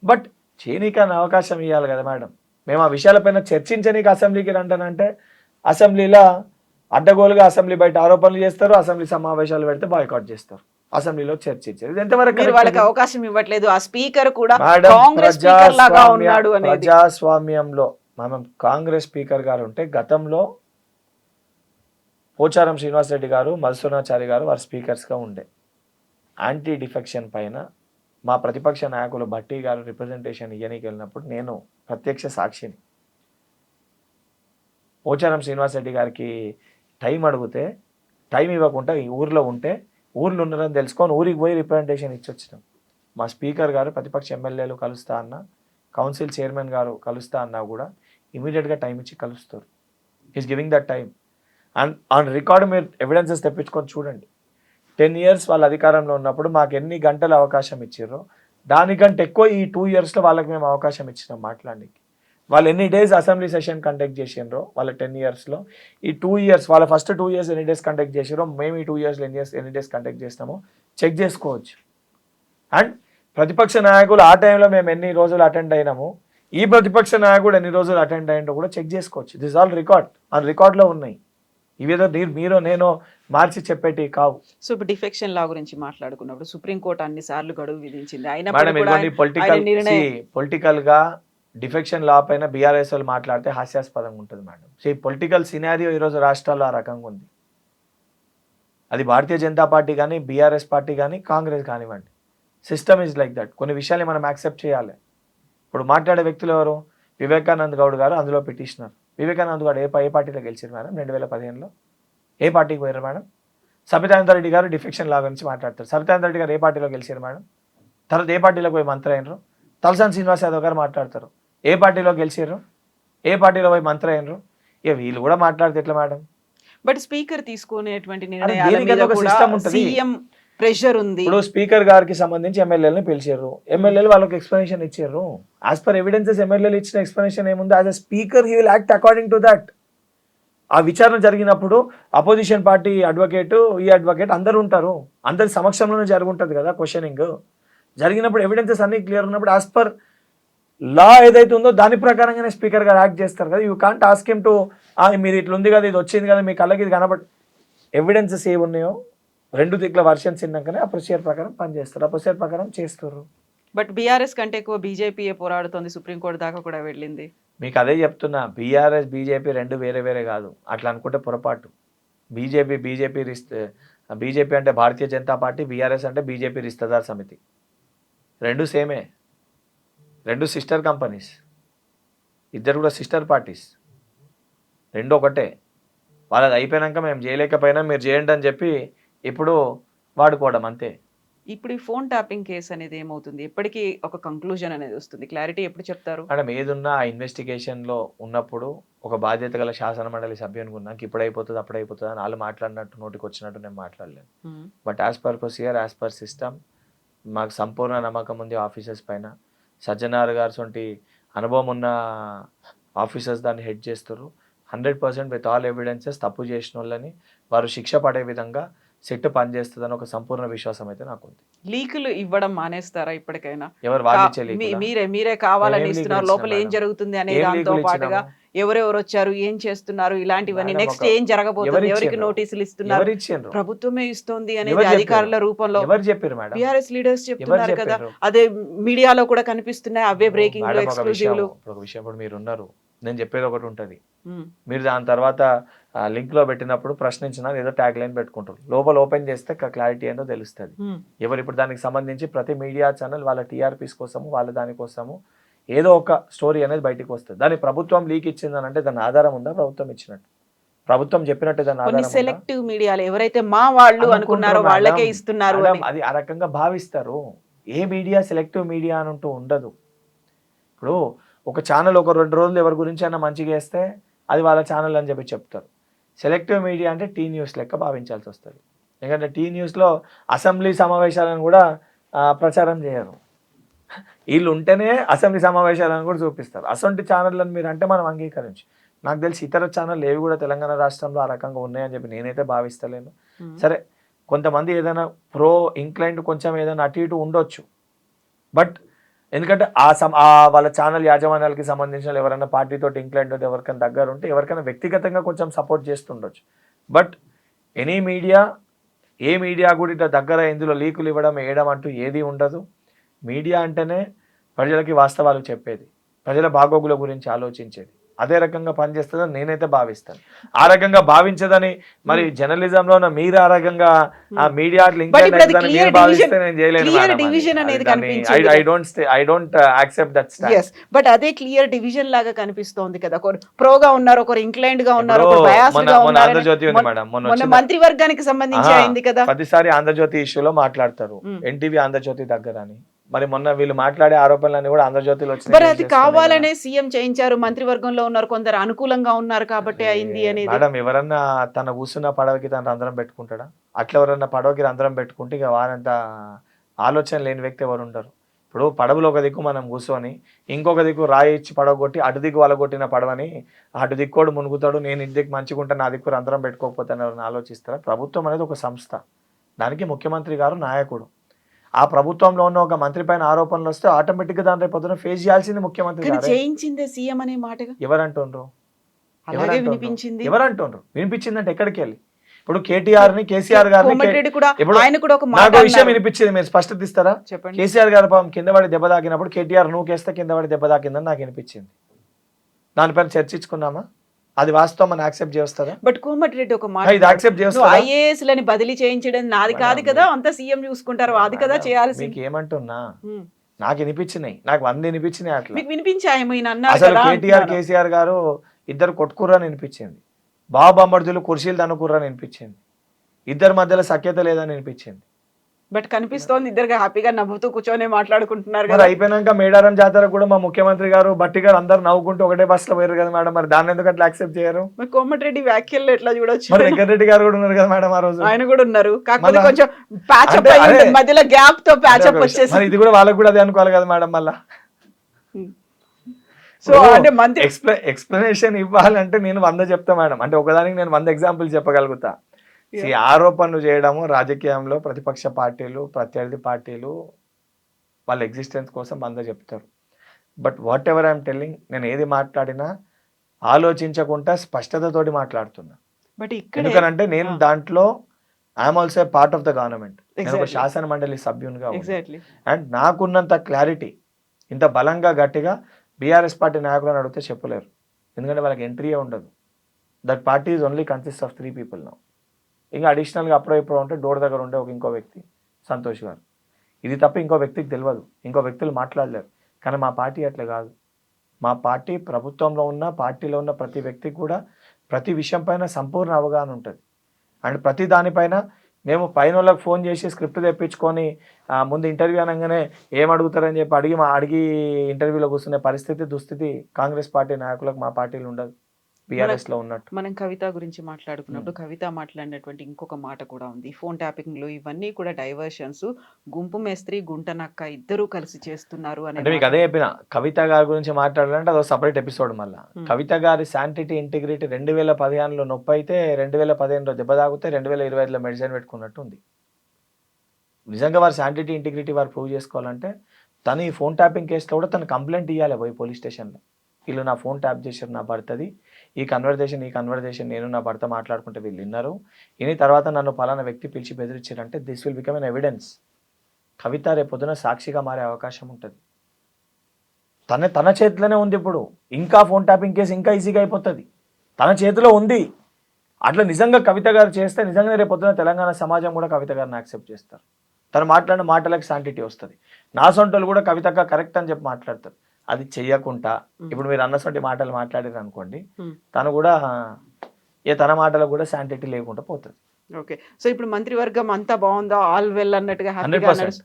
బట్ చేయనీకన్నా అవకాశం ఇవ్వాలి కదా మేడం. మేము ఆ విషయాలపైన చర్చించనీకి అసెంబ్లీకి రంటానంటే అసెంబ్లీలో అడ్డగోలుగా అసెంబ్లీ బయట ఆరోపణలు చేస్తారు, అసెంబ్లీ సమావేశాలు పెడితే బాయ్కాట్ చేస్తారు, అసెంబ్లీలో చర్చించారు. ఇది ఎంతవరకు వాళ్ళకి అవకాశం ఇవ్వట్లేదు. ఆ స్పీకర్ కూడా కాంగ్రెస్ స్పీకర్ లాగా ఉన్నాడు అనేది. ప్రజాస్వామ్యంలో మనం కాంగ్రెస్ స్పీకర్ గారు ఉంటే గతంలో పోచారం శ్రీనివాసరెడ్డి గారు, మధుసూదనాచారి గారు వారు స్పీకర్స్గా ఉండే. యాంటీ డిఫెక్షన్ పైన మా ప్రతిపక్ష నాయకులు భట్టి గారు రిప్రజెంటేషన్ ఇయ్యనికి వెళ్ళినప్పుడు నేను ప్రత్యక్ష సాక్షిని. పోచారం శ్రీనివాసరెడ్డి గారికి టైం అడిగితే టైం ఇవ్వకుండా ఈ ఊర్లో ఉంటే ఊర్లో ఉన్నారని తెలుసుకొని ఊరికి పోయి రిప్రజెంటేషన్ ఇచ్చొచ్చినాం. మా స్పీకర్ గారు ప్రతిపక్ష ఎమ్మెల్యేలు కలుస్తా అన్నా, కౌన్సిల్ చైర్మన్ గారు కలుస్తా అన్నా కూడా ఇమీడియట్గా టైం ఇచ్చి కలుస్తారు. Is giving that time. And on record మీరు ఎవిడెన్సెస్ తెప్పించుకొని చూడండి. 10 ఇయర్స్ వాళ్ళ అధికారంలో ఉన్నప్పుడు మాకు ఎన్ని గంటలు అవకాశం ఇచ్చారో దానికంటే ఎక్కువ ఈ 2 ఇయర్స్లో వాళ్ళకి మేము అవకాశం ఇచ్చినాం మాట్లాడడానికి. వాళ్ళు ఎన్ని డేస్ అసెంబ్లీ సెషన్ కండక్ట్ చేసిండ్రో వాళ్ళ 10 ఇయర్స్లో, ఈ 2 ఇయర్స్ వాళ్ళ ఫస్ట్ 2 ఇయర్స్ ఎన్ని డేస్ కండక్ట్ చేసారో మేము ఈ 2 ఇయర్స్లో ఎన్ని డేస్ కండక్ట్ చేసినామో చెక్ చేసుకోవచ్చు. అండ్ ప్రతిపక్ష నాయకులు ఆ టైంలో మేము ఎన్ని రోజులు అటెండ్ అయినాము, ఈ ప్రతిపక్ష నాయకుడు ఎన్ని రోజులు అటెండ్ అయ్యిందో కూడా చెక్ చేసుకోవచ్చు. దిస్ ఆల్ రికార్డ్, ఆ రికార్డులో ఉన్నాయి. ఇవేదో మీరు నేను మార్చి చెప్పేటి కావు. సో ఇప్పుడు డిఫెక్షన్ లా గురించి మాట్లాడుకున్నప్పుడు సుప్రీంకోర్టు అన్ని సార్లు గడువు విధించింది. మేడం ఇవన్నీ పొలిటికల్ గా డిఫెక్షన్ లా పైన బీఆర్ఎస్ వాళ్ళు మాట్లాడితే హాస్యాస్పదంగా ఉంటుంది మేడం. సో ఈ పొలిటికల్ సినారియో ఈరోజు రాష్ట్రాల్లో ఆ రకంగా ఉంది. అది భారతీయ జనతా పార్టీ కానీ, బీఆర్ఎస్ పార్టీ కానీ, కాంగ్రెస్ కానివ్వండి, సిస్టమ్ ఈజ్ లైక్ దట్. కొన్ని విషయాలు మనం యాక్సెప్ట్ చేయాలి. ఇప్పుడు మాట్లాడే వ్యక్తులు ఎవరు? వివేకానంద్ గౌడ్ గారు అందులో పిటిషనర్. వివేకానంద్ గౌడ్ ఏ పార్టీలో గెలిచారు మేడం 2015లో? ఏ పార్టీకి పోయారు మేడం? సబితానంద రెడ్డి గారు డిఫెక్షన్ లా గురించి మాట్లాడతారు. సబితానంద రెడ్డి గారు ఏ పార్టీలో గెలిచారు మేడం? తర్వాత ఏ పార్టీలోకి పోయి మంత్రి అయినరు? తలసాని శ్రీనివాస్ యాదవ్ గారు మాట్లాడతారు. ఏ పార్టీలో గెలిచారు? ఏ పార్టీలో పోయి మంత్రి అయినరు? ఇక వీళ్ళు కూడా మాట్లాడితే ఎట్లా మేడం? బట్ స్పీకర్ తీసుకునేటువంటి సిస్టమ్ ఉంటుంది. సీఎం ప్రెషర్ ఉంది. ఇప్పుడు స్పీకర్ గారికి సంబంధించి ఎమ్మెల్యేలను పిలిచారు, ఎమ్మెల్యేలు వాళ్ళకి ఎక్స్ప్లెనేషన్ ఇచ్చారు. యాజ్ పర్ ఎవిడెన్సెస్ ఎమ్మెల్యేలు ఇచ్చిన ఎక్స్ప్లెనేషన్ ఏముంది? As a speaker he will act according to that. ఆ విచారణ జరిగినప్పుడు అపోజిషన్ పార్టీ అడ్వకేట్, ఈ అడ్వకేట్ అందరూ ఉంటారు, అందరి సమక్షంలోనే జరుగుంటుంది కదా క్వశ్చనింగ్. జరిగినప్పుడు ఎవిడెన్సెస్ అన్ని క్లియర్ ఉన్నప్పుడు యాజ్ పర్ లా ఏదైతే ఉందో దాని ప్రకారంగానే స్పీకర్ గారు యాక్ట్ చేస్తారు కదా. You can't ask him to మీరు ఇట్లా ఉంది కదా, ఇది వచ్చింది కదా, మీ కళ్ళకి ఇది కనబడి ఎవిడెన్సెస్ ఏమి ఉన్నాయో రెండు దిక్కుల వర్షన్స్ విన్నాకనే ఆ ప్రొసీజర్ ప్రకారం పనిచేస్తారు, ఆ ప్రొసీజర్ ప్రకారం చేస్తారు. బట్ బీఆర్ఎస్ కంటే ఎక్కువ బీజేపీ పోరాడుతోంది, సుప్రీంకోర్టు దాకా కూడా వెళ్ళింది. మీకు అదే చెప్తున్నా, బీఆర్ఎస్ బీజేపీ రెండు వేరే వేరే కాదు. అట్లా అనుకుంటే పొరపాటు. బీజేపీ అంటే భారతీయ జనతా పార్టీ, బీఆర్ఎస్ అంటే బీజేపీ రిస్తదార్ సమితి. రెండు సేమే, రెండు సిస్టర్ కంపెనీస్, ఇద్దరు కూడా సిస్టర్ పార్టీస్, రెండు ఒకటే. వాళ్ళది అయిపోయినాక మేము చేయలేకపోయినా మీరు చేయండి అని చెప్పి ఇప్పుడు వాడుకోవడం అంతే. ఇప్పుడు ఈ ఫోన్ ట్యాపింగ్ కేసు అనేది ఏమవుతుంది? ఎప్పటికీ ఒక కంక్లూజన్ అనేది వస్తుంది? క్లారిటీ ఎప్పుడు చెప్తారు? మేడం ఏదున్నా ఆ ఇన్వెస్టిగేషన్లో ఉన్నప్పుడు ఒక బాధ్యత గల శాసన మండలి సభ్యునికి ఉన్నాక ఇప్పుడు అయిపోతుంది అప్పుడు అయిపోతుంది అని వాళ్ళు మాట్లాడినట్టు నోటికి వచ్చినట్టు నేను మాట్లాడలేను. But as per procedure, as per system మాకు సంపూర్ణ నమ్మకం ఉంది ఆఫీసర్స్ పైన. సజ్జనార్ గారు వంటి అనుభవం ఉన్న ఆఫీసర్స్ దాన్ని హెడ్ చేస్తారు. 100% విత్ ఆల్ ఎవిడెన్సెస్ తప్పు చేసిన వాళ్ళని వారు శిక్ష పడే విధంగా సెట్ పనిచేస్తుందని ఒక సంపూర్ణ విశ్వాసం అయితే నాకు ఉంది. లీకులు ఇవ్వడం మానేస్తారా ఇప్పటికైనా? ఎవరు మీరే కావాలని ఇస్తున్నారు, లోపల ఏం జరుగుతుంది అనే దాంతో పాటుగా ఎవరెవరు వచ్చారు, ఏం చేస్తున్నారు, ఇలాంటివన్నీ నెక్స్ట్ ఏం జరగబోతుంది, ఎవరికి నోటీసులు ఇస్తున్నారు, ప్రభుత్వమే ఇస్తుంది అనేది అధికారుల రూపంలో బీఆర్ఎస్ లీడర్స్ చెప్తున్నారు కదా. అదే మీడియాలో కూడా కనిపిస్తున్నాయి అవే బ్రేకింగ్ లో ఎక్స్క్లూజివ్లు. ఒక విషయం ఇప్పుడు మీరు ఉన్నారు, నేను చెప్పేది ఒకటి ఉంటుంది, మీరు దాని తర్వాత లింక్ లో పెట్టినప్పుడు ప్రశ్నించిన ఏదో ట్యాగ్ లైన్ పెట్టుకుంటారు, లోపల ఓపెన్ చేస్తే క్లారిటీ ఏందో తెలుస్తుంది. ఎవరు ఇప్పుడు దానికి సంబంధించి ప్రతి మీడియా ఛానల్ వాళ్ళ టీఆర్పీస్ కోసము వాళ్ళ దానికోసము ఏదో ఒక స్టోరీ అనేది బయటకు వస్తుంది. దాని ప్రభుత్వం లీక్ ఇచ్చిందని అంటే దాని ఆధారం ఉందా? ప్రభుత్వం ఇచ్చినట్టు, ప్రభుత్వం చెప్పినట్టు దాని ఆధారం. సెలెక్టివ్ మీడియాలో ఎవరైతే మా వాళ్ళు అనుకున్నారో వాళ్ళకే ఇస్తున్నారు అది ఆ రకంగా భావిస్తారు. ఏ మీడియా సెలెక్టివ్ మీడియా అని అంటూ ఉండదు. ఇప్పుడు ఒక ఛానల్ ఒక 2 రోజులు ఎవరి గురించి అయినా మంచిగా వేస్తే అది వాళ్ళ ఛానల్ అని చెప్పి చెప్తారు. సెలెక్టివ్ మీడియా అంటే టీ న్యూస్ లెక్క భావించాల్సి వస్తుంది. ఎందుకంటే టీ న్యూస్లో అసెంబ్లీ సమావేశాలను కూడా ప్రచారం చేయరు. వీళ్ళు ఉంటేనే అసెంబ్లీ సమావేశాలను కూడా చూపిస్తారు. అసొంటి ఛానళ్ళని మీరు అంటే మనం అంగీకరించి, నాకు తెలిసి ఇతర ఛానళ్ళు ఏవి కూడా తెలంగాణ రాష్ట్రంలో ఆ రకంగా ఉన్నాయని చెప్పి నేనైతే భావిస్తలేను. సరే, కొంతమంది ఏదైనా ప్రో ఇంక్లైండ్ కొంచెం ఏదైనా అటు ఇటు ఉండొచ్చు. బట్ ఎందుకంటే వాళ్ళ ఛానల్ యాజమాన్యాలకి సంబంధించిన ఎవరైనా పార్టీతో ఇంక్లైండ్ ఉంటే, ఎవరికైనా దగ్గర ఉంటే, ఎవరికైనా వ్యక్తిగతంగా కొంచెం సపోర్ట్ చేస్తుండొచ్చు. బట్ ఎనీ మీడియా, ఏ మీడియా కూడా ఇట్లా దగ్గర ఇందులో లీకులు ఇవ్వడం వేయడం అంటూ ఏది ఉండదు. మీడియా అంటేనే ప్రజలకి వాస్తవాలు చెప్పేది, ప్రజల బాగోగుల గురించి ఆలోచించేది. అదే రకంగా పనిచేస్తుందని నేనైతే భావిస్తాను. ఆ రకంగా భావించదని మరి జర్నలిజంలో ఉన్న మీరు ఆ రకంగా ఆ మీడియా భావిస్తే నేను చేయలేను. I don't accept that stand. But అదే క్లియర్ డివిజన్ లాగా కనిపిస్తోంది కదా. ఒకరు ప్రోగా ఉన్నారు, ఒకరు ఇంక్లైన్డ్ గా ఉన్నారు, ఆంధ్రజ్యోతి ఉంది మేడం, మొన్న మంత్రివర్గానికి సంబంధించి అయింది కదా. ప్రతిసారి ఆంధ్రజ్యోతి ఇష్యూలో మాట్లాడతారు, ఎన్టీవీ ఆంధ్రజ్యోతి దగ్గర అని. మరి మొన్న వీళ్ళు మాట్లాడే ఆరోపణలన్నీ కూడా ఆంధ్రజ్యోతిలో మరి వచ్చినాయి అది కావాలనే సీఎం చేయించారు, మంత్రివర్గంలో ఉన్నారు, కొందరు అనుకూలంగా ఉన్నారు కాబట్టి అయింది అనేది. మేడం ఎవరన్నా తన కూర్చున్న పడవకి తన రంధ్రం పెట్టుకుంటాడా? అట్లా ఎవరన్నా పడవకి రంధ్రం పెట్టుకుంటే ఇక వారంత ఆలోచన లేని వ్యక్తి ఎవరు ఉంటారు? ఇప్పుడు పడవలో ఒక దిక్కు మనం కూర్చొని ఇంకొక దిక్కు రాయి ఇచ్చి పడవ కొట్టి అటు దిక్కు వలగొట్టిన పడవని అటు దిక్కోడు మునుగుతాడు, నేను ఇటు దిక్కు మంచిగుంటా నా దిక్కు రంధ్రం పెట్టుకోకపోతే ఆలోచిస్తారా? ప్రభుత్వం అనేది ఒక సంస్థ, దానికి ముఖ్యమంత్రి గారు నాయకుడు. ఆ ప్రభుత్వంలో ఉన్న ఒక మంత్రి పైన ఆరోపణలు వస్తే ఆటోమేటిక్ గా దాని రేపు పొద్దున ఫేస్ చేయాల్సింది ముఖ్యమంత్రి కానీ గారే. చేయించిందే సీఎం అనే మాటగా ఎవరంటుండ్రు? అలాగే వినిపించింది. ఎవరంటుండ్రు? వినిపించిందంటే ఎక్కడికి వెళ్ళి? ఇప్పుడు కేటీఆర్ ని కేసీఆర్ గారిని కోమటిరెడ్డి కూడా ఇప్పుడు ఆయన కూడా ఒక మాట నాకు విషయం అన్నారు. వినిపించింది, మీరు స్పష్టత ఇస్తారా? చెప్పండి. కేసీఆర్ గారు పాపం కింద పడి దెబ్బ తాకినప్పుడు కేటీఆర్ నూకేస్తే కింద పడి దెబ్బ తాకిందని నాకు వినిపించింది. దానిపైన చర్చించుకున్నామా? అది వాస్తవం అని యాక్సెప్ట్ చేస్తారా? బట్ కోమటిరెడ్డి ఒక మాట, ఇది యాక్సెప్ట్ చేస్తారా? ఐఏఎస్ లని బదిలీ చేయించడం నాది కాదు కదా, అంతా సీఎం చూసుకుంటారు, అది కదా చేయాల్సింది. మీకు ఏమంటున్నా, నాకు వినిపించినాయి, నాకు 100 వినిపించినాయి. అట్లా మీకు వినిపించాయేమో ఈయన అన్నారు అసలు కదా కేటీఆర్ అంటున్నారు. కేసీఆర్ గారు ఇద్దరు కొట్టుకుర్రని వినిపించింది, బాబమ్మర్దులు కుర్చీలు తనుకుర్రని వినిపించింది, ఇద్దరి మధ్యలో సఖ్యత లేదని వినిపించింది. బట్ కనిపిస్తోంది ఇద్దరు హ్యాపీగా నవ్వుతూ కూర్చొని మాట్లాడుకుంటున్నారు మరి కదా. అయిపోయినాక మేడారం జాతర కూడా మా ముఖ్యమంత్రి గారు బట్టి గారు అందరు నవ్వుకుంటూ ఒకటే బస్సులో పోయారు కదా మేడం, మరి దాన్ని ఎందుకు అట్లా యాక్సెప్ట్ చేయరు? మరి కోమటిరెడ్డి వ్యాఖ్యలు ఎట్లా చూడొచ్చు? మరి వెంకటరెడ్డి గారు కూడా ఉన్నారు కదా మేడం ఆ రోజు, ఆయన కూడా ఉన్నారు, కాకపోతే మళ్ళా- కొంచెం ప్యాచప్ అంటే అయ్యి అదే. మధ్యలో గ్యాప్ తో ప్యాచప్ వచ్చేసి. మరి ఇది కూడా వాళ్ళకి కూడా అదే అనుకోవాలి కదా మేడం. మళ్ళా సో అంటే మంత్రి ఎక్స్ప్లెనేషన్ ఇవ్వాలంటే నేను 100 చెప్తా మేడం, అంటే ఒకదానికి నేను 100 ఎగ్జాంపుల్ చెప్పగలుగుతా. ఆరోపణలు చేయడము రాజకీయంలో ప్రతిపక్ష పార్టీలు ప్రత్యర్థి పార్టీలు వాళ్ళ ఎగ్జిస్టెన్స్ కోసం 100 చెప్తారు. But what ever I'm telling, నేను ఏది మాట్లాడినా ఆలోచించకుండా స్పష్టతతోటి మాట్లాడుతున్నా. బట్ ఇక్కడ ఎందుకనంటే నేను దాంట్లో I'm also part of the government, నేను ఒక Exactly. శాసన మండలి సభ్యునిగా ఉన్నా. ఎగ్జాక్ట్లీ అండ్ నాకున్నంత క్లారిటీ ఇంత బలంగా గట్టిగా బీఆర్ఎస్ పార్టీ నాయకులను అడిగితే చెప్పలేరు, ఎందుకంటే వాళ్ళకి ఎంట్రీయే ఉండదు. That party is only consist of 3 people now. ఇంకా అడిషనల్గా అప్పుడో ఇప్పుడు ఉంటే డోర్ దగ్గర ఉండే ఇంకో వ్యక్తి సంతోష్ గారు, ఇది తప్ప ఇంకో వ్యక్తికి తెలియదు, ఇంకో వ్యక్తులు మాట్లాడలేరు. కానీ మా పార్టీ అట్లా కాదు. మా పార్టీ ప్రభుత్వంలో ఉన్న పార్టీలో ఉన్న ప్రతి వ్యక్తికి కూడా ప్రతి విషయం పైన సంపూర్ణ అవగాహన ఉంటుంది. అండ్ ప్రతి దానిపైన మేము పైన వాళ్ళకి ఫోన్ చేసి స్క్రిప్ట్ తెప్పించుకొని ముందు ఇంటర్వ్యూ అనగానే ఏం అడుగుతారని చెప్పి అడిగి ఇంటర్వ్యూలో కూర్చునే పరిస్థితి దుస్థితి కాంగ్రెస్ పార్టీ నాయకులకు మా పార్టీలు ఉండదు, బీఆర్ఎస్ లో ఉన్నట్టు. మనం కవిత గురించి మాట్లాడుకున్నప్పుడు కవిత మాట్లాడినటువంటి ఇంకొక మాట కూడా ఉంది. ఫోన్ ట్యాపింగ్లు ఇవన్నీ కూడా డైవర్షన్స్, గుంపు మేస్త్రి గుంటనక్క ఇద్దరూ కలిసి చేస్తున్నారు అంటే అనే మీకు అదే చెప్పిన, కవిత గారి గురించి మాట్లాడాలంటే అదో సపరేట్ ఎపిసోడ్. మళ్ళీ కవిత గారి శాంటిటీ ఇంటిగ్రిటీ 2015లో నొప్పి అయితే 2015లో దెబ్బ తాగితే 2025లో మెడిసిన్ పెట్టుకున్నట్టు ఉంది. నిజంగా వారి శాంటిటీ ఇంటిగ్రిటీ వారు ప్రూవ్ చేసుకోవాలంటే తను ఈ ఫోన్ ట్యాపింగ్ కేసులో కూడా తను కంప్లైంట్ ఇవ్వాలి పోయి పోలీస్ స్టేషన్లో, వీళ్ళు నా ఫోన్ ట్యాప్ చేశారు, నా భర్తది, ఈ కన్వర్జేషన్ నేను నా భర్త మాట్లాడుకుంటే వీళ్ళు విన్నారు, ఇని తర్వాత నన్ను పలానా వ్యక్తి పిలిచి బెదిరించారంటే this will become an evidence. Kavitha రేపొద్దున సాక్షిగా మారే అవకాశం ఉంటుంది. తన చేతిలోనే ఉంది. ఇప్పుడు ఇంకా ఫోన్ ట్యాపింగ్ కేసు ఇంకా ఈజీగా అయిపోతుంది, తన చేతిలో ఉంది. అట్లా నిజంగా కవిత గారు చేస్తే నిజంగా రేపొద్దున తెలంగాణ సమాజం కూడా కవిత గారిని యాక్సెప్ట్ చేస్తారు. తను మాట్లాడిన మాటలకు శాంటిటీ వస్తుంది. నా సొంటలు కూడా కవితగా కరెక్ట్ అని చెప్పి మాట్లాడతారు. అది చెయ్యకుండా ఇప్పుడు మీరు అన్నసొంటి మాటలు మాట్లాడారు అనుకోండి, తను కూడా తన మాటలకు కూడా శాంటిటీ లేకుండా పోతుంది. ఓకే. సో ఇప్పుడు మంత్రివర్గం అంతా బాగుందా, ఆల్ వెల్ అన్నట్టుగా హ్యాపీగా 100%.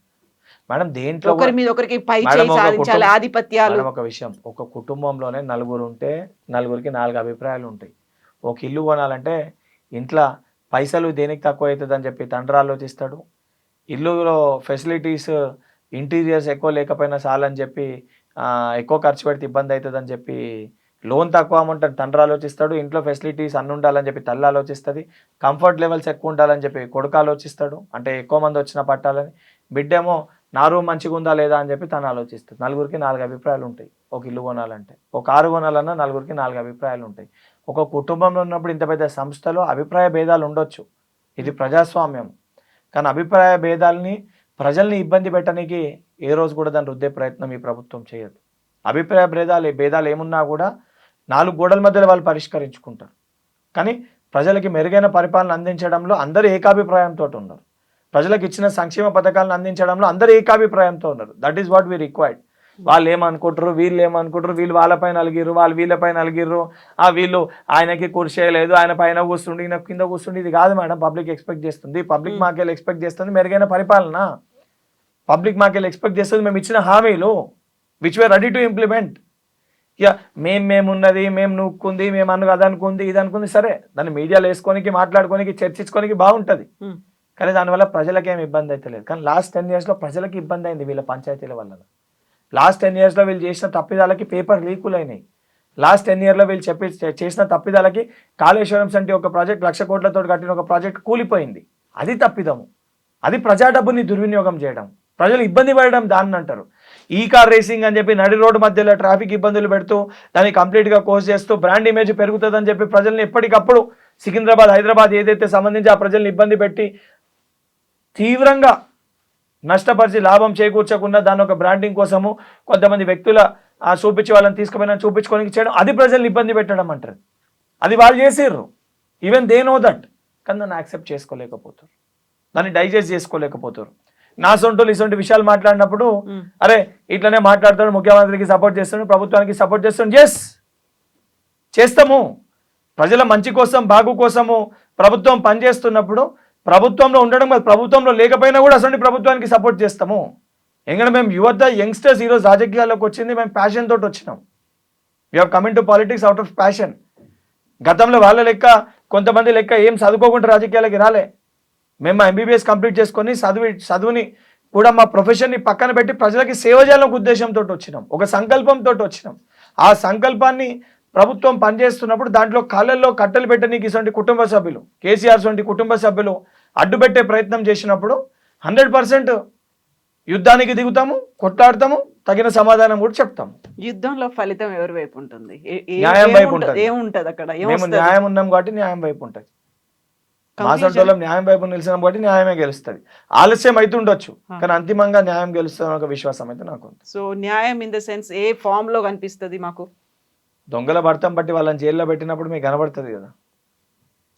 మేడం దేంట్లో ఒకరి మీద ఒకరికి పై మేడం చేయి ఒక సాధించాలి, కుటుంబం- ఆధిపత్యాలు. మేడం ఒక విషయం, ఒక కుటుంబంలోనే 4 ఉంటే 4కి 4 అభిప్రాయాలు ఉంటాయి. ఒక ఇల్లు కొనాలంటే ఇంట్లో పైసలు దేనికి తక్కువ అవుతుంది అని చెప్పి తండ్రి ఆలోచిస్తాడు, ఇల్లులో ఫెసిలిటీస్ ఇంటీరియర్స్ ఎక్కువ లేకపోయినా చాలని చెప్పి ఎక్కువ ఖర్చు పెడితే ఇబ్బంది అవుతుంది అని చెప్పి లోన్ తక్కువ అమౌంట్ అని తండ్రి ఆలోచిస్తాడు, ఇంట్లో ఫెసిలిటీస్ అన్ని ఉండాలని చెప్పి తల్లి ఆలోచిస్తుంది, కంఫర్ట్ లెవెల్స్ ఎక్కువ ఉండాలని చెప్పి కొడుకు ఆలోచిస్తాడు, అంటే ఎక్కువ మంది వచ్చినా పట్టాలని. బిడ్డేమో నా రూమ్ మంచిగా ఉందా లేదా అని చెప్పి తను ఆలోచిస్తుంది. 4కి 4 అభిప్రాయాలు ఉంటాయి. ఒక ఇల్లు కొనాలంటే, ఒక కారు కొనాలన్నా 4కి 4 అభిప్రాయాలు ఉంటాయి. ఒక కుటుంబంలో ఉన్నప్పుడు ఇంత పెద్ద సంస్థలో అభిప్రాయ భేదాలు ఉండొచ్చు, ఇది ప్రజాస్వామ్యం. కానీ అభిప్రాయ భేదాలని ప్రజల్ని ఇబ్బంది పెట్టడానికి ఏ రోజు కూడా దాన్ని రుద్దే ప్రయత్నం ఈ ప్రభుత్వం చేయదు. అభిప్రాయ భేదాలు ఏమున్నా కూడా 4 గోడల మధ్యలో వాళ్ళు పరిష్కరించుకుంటారు. కానీ ప్రజలకి మెరుగైన పరిపాలన అందించడంలో అందరూ ఏకాభిప్రాయంతో ఉన్నారు. ప్రజలకు ఇచ్చిన సంక్షేమ పథకాలను అందించడంలో అందరూ ఏకాభిప్రాయంతో ఉన్నారు. That is what we required. వాళ్ళు ఏమనుకుంటారు, వీళ్ళు ఏమనుకుంటారు, వీళ్ళు వాళ్ళపైన అలిగిర్రు, వాళ్ళు వీళ్ళపైన అలిగిర్రు, వీళ్ళు ఆయనకి కూర్చేయలేదు, ఆయన పైన కూర్చుండి ఈయన కింద కూర్చుండి, ఇది కాదు మేడం పబ్లిక్ ఎక్స్పెక్ట్ చేస్తుంది. పబ్లిక్ మాకెళ్ళి ఎక్స్పెక్ట్ చేస్తుంది మెరుగైన పరిపాలన. పబ్లిక్ మాకెళ్ళి ఎక్స్పెక్ట్ చేస్తుంది మేము ఇచ్చిన హామీలు which were ready to implement. ఇక మేమున్నది మేము నూక్కుంది మేము అది అనుకుంది ఇది అనుకుంది, సరే దాన్ని మీడియాలో వేసుకోనికి మాట్లాడుకోనికి చర్చించుకోనికి బాగుంటుంది, కానీ దానివల్ల ప్రజలకి ఏమి ఇబ్బంది అయితే లేదు. కానీ లాస్ట్ 10 yearsలో ప్రజలకి ఇబ్బంది అయింది వీళ్ళ పంచాయతీల వల్ల. లాస్ట్ 10 yearsలో వీళ్ళు చేసిన తప్పిదాలకి పేపర్ లీకులు అయినాయి. లాస్ట్ 10 yearsలో వీళ్ళు చేసిన తప్పిదాలకి కాళేశ్వరం సంటి ఒక ప్రాజెక్ట్ 1,00,000 కోట్లతో కట్టిన ఒక ప్రాజెక్ట్ కూలిపోయింది. అది తప్పిదము, అది ప్రజా డబ్బుని దుర్వినియోగం చేయడం, ప్రజలు ఇబ్బంది పడడం దాన్ని అంటారు. ఈ కార్ రేసింగ్ అని చెప్పి నడి రోడ్డు మధ్యలో ట్రాఫిక్ ఇబ్బందులు పెడుతూ దాన్ని కంప్లీట్గా కోర్స్ చేస్తూ బ్రాండ్ ఇమేజ్ పెరుగుతుందని చెప్పి ప్రజల్ని ఎప్పటికప్పుడు సికింద్రాబాద్ హైదరాబాద్ ఏదైతే సంబంధించి ఆ ప్రజల్ని ఇబ్బంది పెట్టి తీవ్రంగా నష్టపరిచి లాభం చేకూర్చకుండా దాని ఒక బ్రాండింగ్ కోసము కొంతమంది వ్యక్తుల చూపించి వాళ్ళని తీసుకుపోయినా చూపించుకోనికి చేయడం, అది ప్రజల్ని ఇబ్బంది పెట్టడం అంటారు. అది వాళ్ళు చేసారు, ఈవెన్ దే నో దట్, కానీ దాన్ని యాక్సెప్ట్ చేసుకోలేకపోతారు, దాన్ని డైజెస్ట్ చేసుకోలేకపోతారు. నా సొంటలు ఇటువంటి విషయాలు మాట్లాడినప్పుడు అరే ఇట్లనే మాట్లాడతాడు, ముఖ్యమంత్రికి సపోర్ట్ చేస్తాడు, ప్రభుత్వానికి సపోర్ట్ చేస్తాడు. ఎస్ చేస్తాము, ప్రజల మంచి కోసం బాగు కోసము ప్రభుత్వం పనిచేస్తున్నప్పుడు ప్రభుత్వంలో ఉండడం కాదు, ప్రభుత్వంలో లేకపోయినా కూడా అసలు ప్రభుత్వానికి సపోర్ట్ చేస్తాము. ఎందుకంటే మేము యువత యంగ్స్టర్స్ ఈరోజు రాజకీయాల్లోకి వచ్చింది మేము ప్యాషన్ తోటి వచ్చినాం. We have coming to politics out of passion. గతంలో వాళ్ళ లెక్క కొంతమంది లెక్క ఏం చదువుకోకుండా రాజకీయాలకి రాలే. మేము మా MBBS కంప్లీట్ చేసుకొని చదువుని కూడా మా ప్రొఫెషన్ని పక్కన పెట్టి ప్రజలకి సేవ చేయాలనే ఉద్దేశంతో వచ్చినాం, ఒక సంకల్పంతో వచ్చినాం. ఆ సంకల్పాన్ని ప్రభుత్వం పనిచేస్తున్నప్పుడు దాంట్లో కాళ్ళల్లో కట్టెలు పెట్టనీకి ఇటువంటి కుటుంబ సభ్యులు, కేసీఆర్ వంటి కుటుంబ సభ్యులు అడ్డుపెట్టే ప్రయత్నం చేసినప్పుడు 100% యుద్ధానికి దిగుతాము, కొట్లాడతాము, తగిన సమాధానం కూడా చెప్తాము. యుద్ధంలో ఫలితం ఎవరి వైపు ఉంటుంది? న్యాయం వైపు ఉంటుంది. ఏముంటది అక్కడ? మేము న్యాయం ఉన్నాం కాబట్టి న్యాయం వైపు ఉంటుంది. మా సొంతలో న్యాయం వైపు నిలిచినాం కాబట్టి న్యాయమే గెలుస్తుంది. ఆలస్యం అవుతుండొచ్చు కానీ అంతిమంగా న్యాయం గెలుస్తుంది ఒక విశ్వాసం అయితే నాకు ఉంది. సో న్యాయం in the sense a form లో కనిపిస్తుంది మాకు? దొంగల భర్తం బట్టి వాళ్ళని జైల్లో పెట్టినప్పుడు మీకు కనబడుతుంది కదా.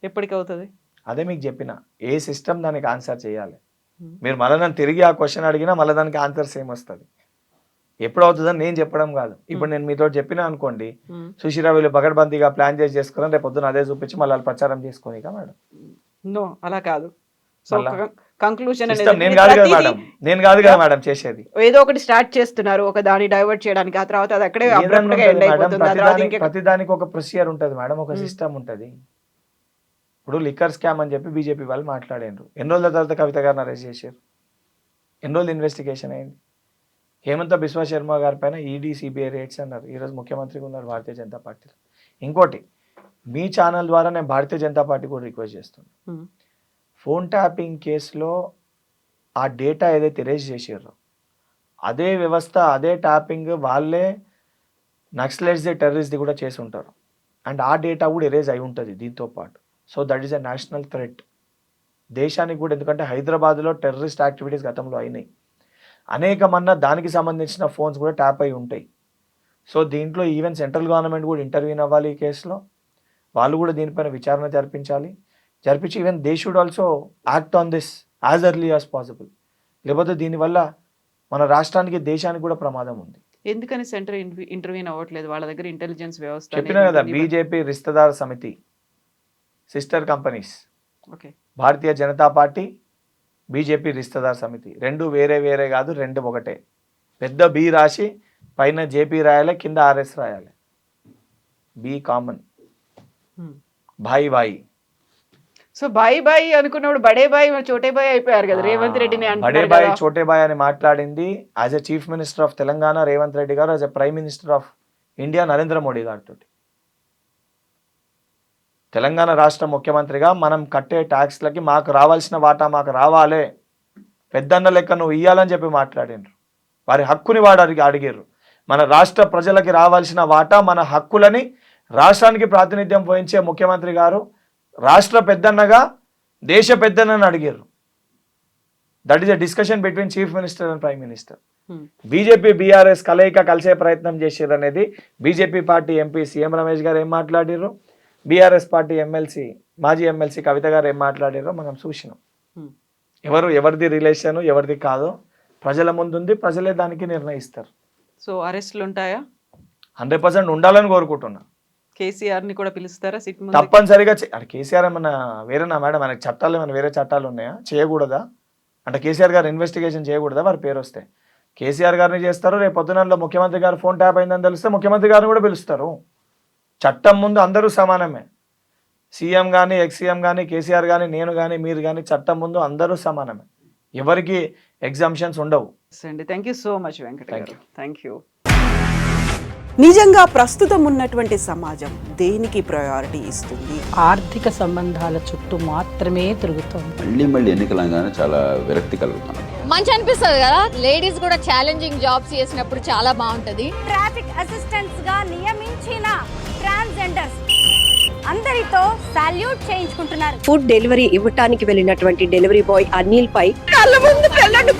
ఎప్పటికి అవుతుంది? అదే మీకు చెప్పిన ఏ సిస్టమ్ దానికి ఆన్సర్ చేయాలి. మీరు మళ్ళీ నన్ను తిరిగి ఆ క్వశ్చన్ అడిగినా మళ్ళీ దానికి ఆన్సర్ సేమ్ వస్తుంది. ఎప్పుడు అవుతుందని నేను చెప్పడం కాదు. ఇప్పుడు నేను మీతో చెప్పినా అనుకోండి, సుశీరా వీళ్ళు పగడ్బందీగా ప్లాన్ చేసుకుని రేపు పొద్దున అదే చూపించి మళ్ళీ వాళ్ళు ప్రచారం చేసుకోనిక మేడం. నో, అలా కాదు. సో కంక్లూజన్ నేను కాదు కదా మేడం చేసేది. ఏదో ఒకటి స్టార్ట్ చేస్తున్నారు, ఒక దాన్ని డైవర్ట్ చేయడానికి, ఆ తర్వాత అది అక్కడే ప్రతిదానికి ఒక ప్రొసీజర్ ఉంటుంది మేడం, ఒక సిస్టమ్ ఉంటుంది. ఇప్పుడు లిక్కర్ స్కామ్ అని చెప్పి బీజేపీ వాళ్ళు మాట్లాడారు. ఎన్ని రోజుల తర్వాత కవిత గారిని అరెస్ట్ చేశారు? ఎన్ని రోజులు ఇన్వెస్టిగేషన్ అయింది? హేమంత బిశ్వా శర్మ గారి పైన ఈడీ సిబిఐ రేట్స్ అన్నారు. ఈరోజు ముఖ్యమంత్రిగా ఉన్నారు భారతీయ జనతా పార్టీలో. ఇంకోటి మీ ఛానల్ ద్వారా నేను భారతీయ జనతా పార్టీ కూడా రిక్వెస్ట్ చేస్తున్నాను, ఫోన్ ట్యాపింగ్ కేసులో ఆ డేటా ఏదైతే ఎరేజ్ చేసారో అదే వ్యవస్థ అదే ట్యాపింగ్ వాళ్ళే నక్సలైట్స్ది టెర్రరిస్ట్ది కూడా చేసి ఉంటారు. అండ్ ఆ డేటా కూడా ఎరేజ్ అయి ఉంటుంది దీంతో పాటు. So that is a national threat దేశానికి కూడా. ఎందుకంటే హైదరాబాద్లో టెర్రరిస్ట్ యాక్టివిటీస్ గతంలో అయినాయి అనేకమన్న, దానికి సంబంధించిన ఫోన్స్ కూడా ట్యాప్ అయి ఉంటాయి. సో దీంట్లో ఈవెన్ సెంట్రల్ గవర్నమెంట్ కూడా ఇంటర్వ్యూన్ అవ్వాలి ఈ కేసులో. వాళ్ళు కూడా దీనిపైన విచారణ జరిపించి even they should also act on this as early as possible. లేకపోతే దీనివల్ల మన రాష్ట్రానికి దేశానికి కూడా ప్రమాదం ఉంది. ఎందుకని సెంటర్ ఇంటర్వ్యూన్ అవ్వట్లేదు? వాళ్ళ దగ్గర ఇంటెలిజెన్స్ వ్యవస్థ చెప్పినా కదా, బీజేపీ రిస్తదార్ సమితి sister companies, Bharatiya Janata party BJP రిస్తదార్ సమితి రెండు వేరే వేరే కాదు, రెండు ఒకటే. పెద్ద బి రాసి పైన జేపీ రాయాలి, కింద ఆర్ఎస్ రాయాలి. బి కామన్, భాయి భాయి. సో బాయి అనుకున్నప్పుడు బడే బాయి చోటే బాయి అయిపోయారు కదా రేవంత్ రెడ్డిని. బడే బాయి చోటే బాయి అని మాట్లాడింది as a chief minister of Telangana Revanth Reddy గారు, as a prime minister of India Narendra Modi గారితో. తెలంగాణ రాష్ట్ర ముఖ్యమంత్రిగా మనం కట్టే ట్యాక్స్లకి మాకు రావాల్సిన వాటా మాకు రావాలి, పెద్దన్న లెక్క నువ్వు ఇయ్యాలని చెప్పి మాట్లాడినారు. వారి హక్కుని వాడు అడిగారు. మన రాష్ట్ర ప్రజలకి రావాల్సిన వాటా మన హక్కులని రాష్ట్రానికి ప్రాతినిధ్యం వహించే ముఖ్యమంత్రి గారు రాష్ట్ర పెద్దన్నగా దేశ పెద్దన్నని అడిగారు. That is a discussion between chief minister and prime minister. BJP BRS కలయిక కలిసే ప్రయత్నం చేశారు అనేది BJP party MP CM Ramesh గారు ఏం మాట్లాడారు, బీఆర్ఎస్ పార్టీ ఎమ్మెల్సీ మాజీ ఎమ్మెల్సీ కవిత గారు ఏం మాట్లాడారో మనం చూసినాం. ఎవరిది రిలేషన్ ఎవరిది కాదో ప్రజల ముందు ఉంది, ప్రజలే దానికి నిర్ణయిస్తారు. సో అరెస్టులు ఉంటాయా? 100% ఉండాలని కోరుకుంటున్నా. కేసీఆర్ ని కూడా పిలుస్తారా సిట్ ముందు? తప్పనిసరిగా కేసీఆర్ ఏమన్నా వేరేనా మేడం? మనకి చట్టాలు ఏమైనా వేరే చట్టాలు ఉన్నాయా? చేయకూడదా? అంటే కేసీఆర్ గారు ఇన్వెస్టిగేషన్ చేయకూడదా వారి పేరు వస్తే? కేసీఆర్ గారిని చేస్తారు, రేపు పొద్దునలో ముఖ్యమంత్రి గారు ఫోన్ ట్యాప్ అయిందని తెలిస్తే ముఖ్యమంత్రి గారిని కూడా పిలుస్తారు. చట్టం ముందు అందరూ సమానమే. సీఎం కానీ, ఎక్స్ సీఎం కానీ, కేసీఆర్ కానీ, నేను కానీ, మీరు కానీ, చట్టం ముందు అందరూ సమానమే. ఎవరికి ఎగ్జామ్షన్స్ ఉండవు. అండి, thank you so much Venkata గారు. Thank you. నిజంగా ప్రస్తుతం ఉన్నటువంటి సమాజం దేనికి ప్రయారిటీ ఇస్తుంది? ఆర్థిక సంబంధాల చుట్టూ మాత్రమే తిరుగుతోంది. మళ్ళీ ఎన్నికలంగానే చాలా విరక్తి కలుగుతున్నాం. మంచి అనిపిస్తుంది కదా, లేడీస్ కూడా ఛాలెంజింగ్ జాబ్స్ చేసినప్పుడు చాలా బాగుంటది. ట్రాఫిక్ అసిస్టెంట్స్ గా నియమించిన ట్రాన్స్జెండర్స్ అందరితో సాల్యూట్ చేయించుకుంటున్నారు. ఫుడ్ డెలివరీ ఇవ్వటానికి వెళ్ళినటువంటి డెలివరీ బాయ్ అనిల్ పై కళ్ళ ముందు పెళ్ళండి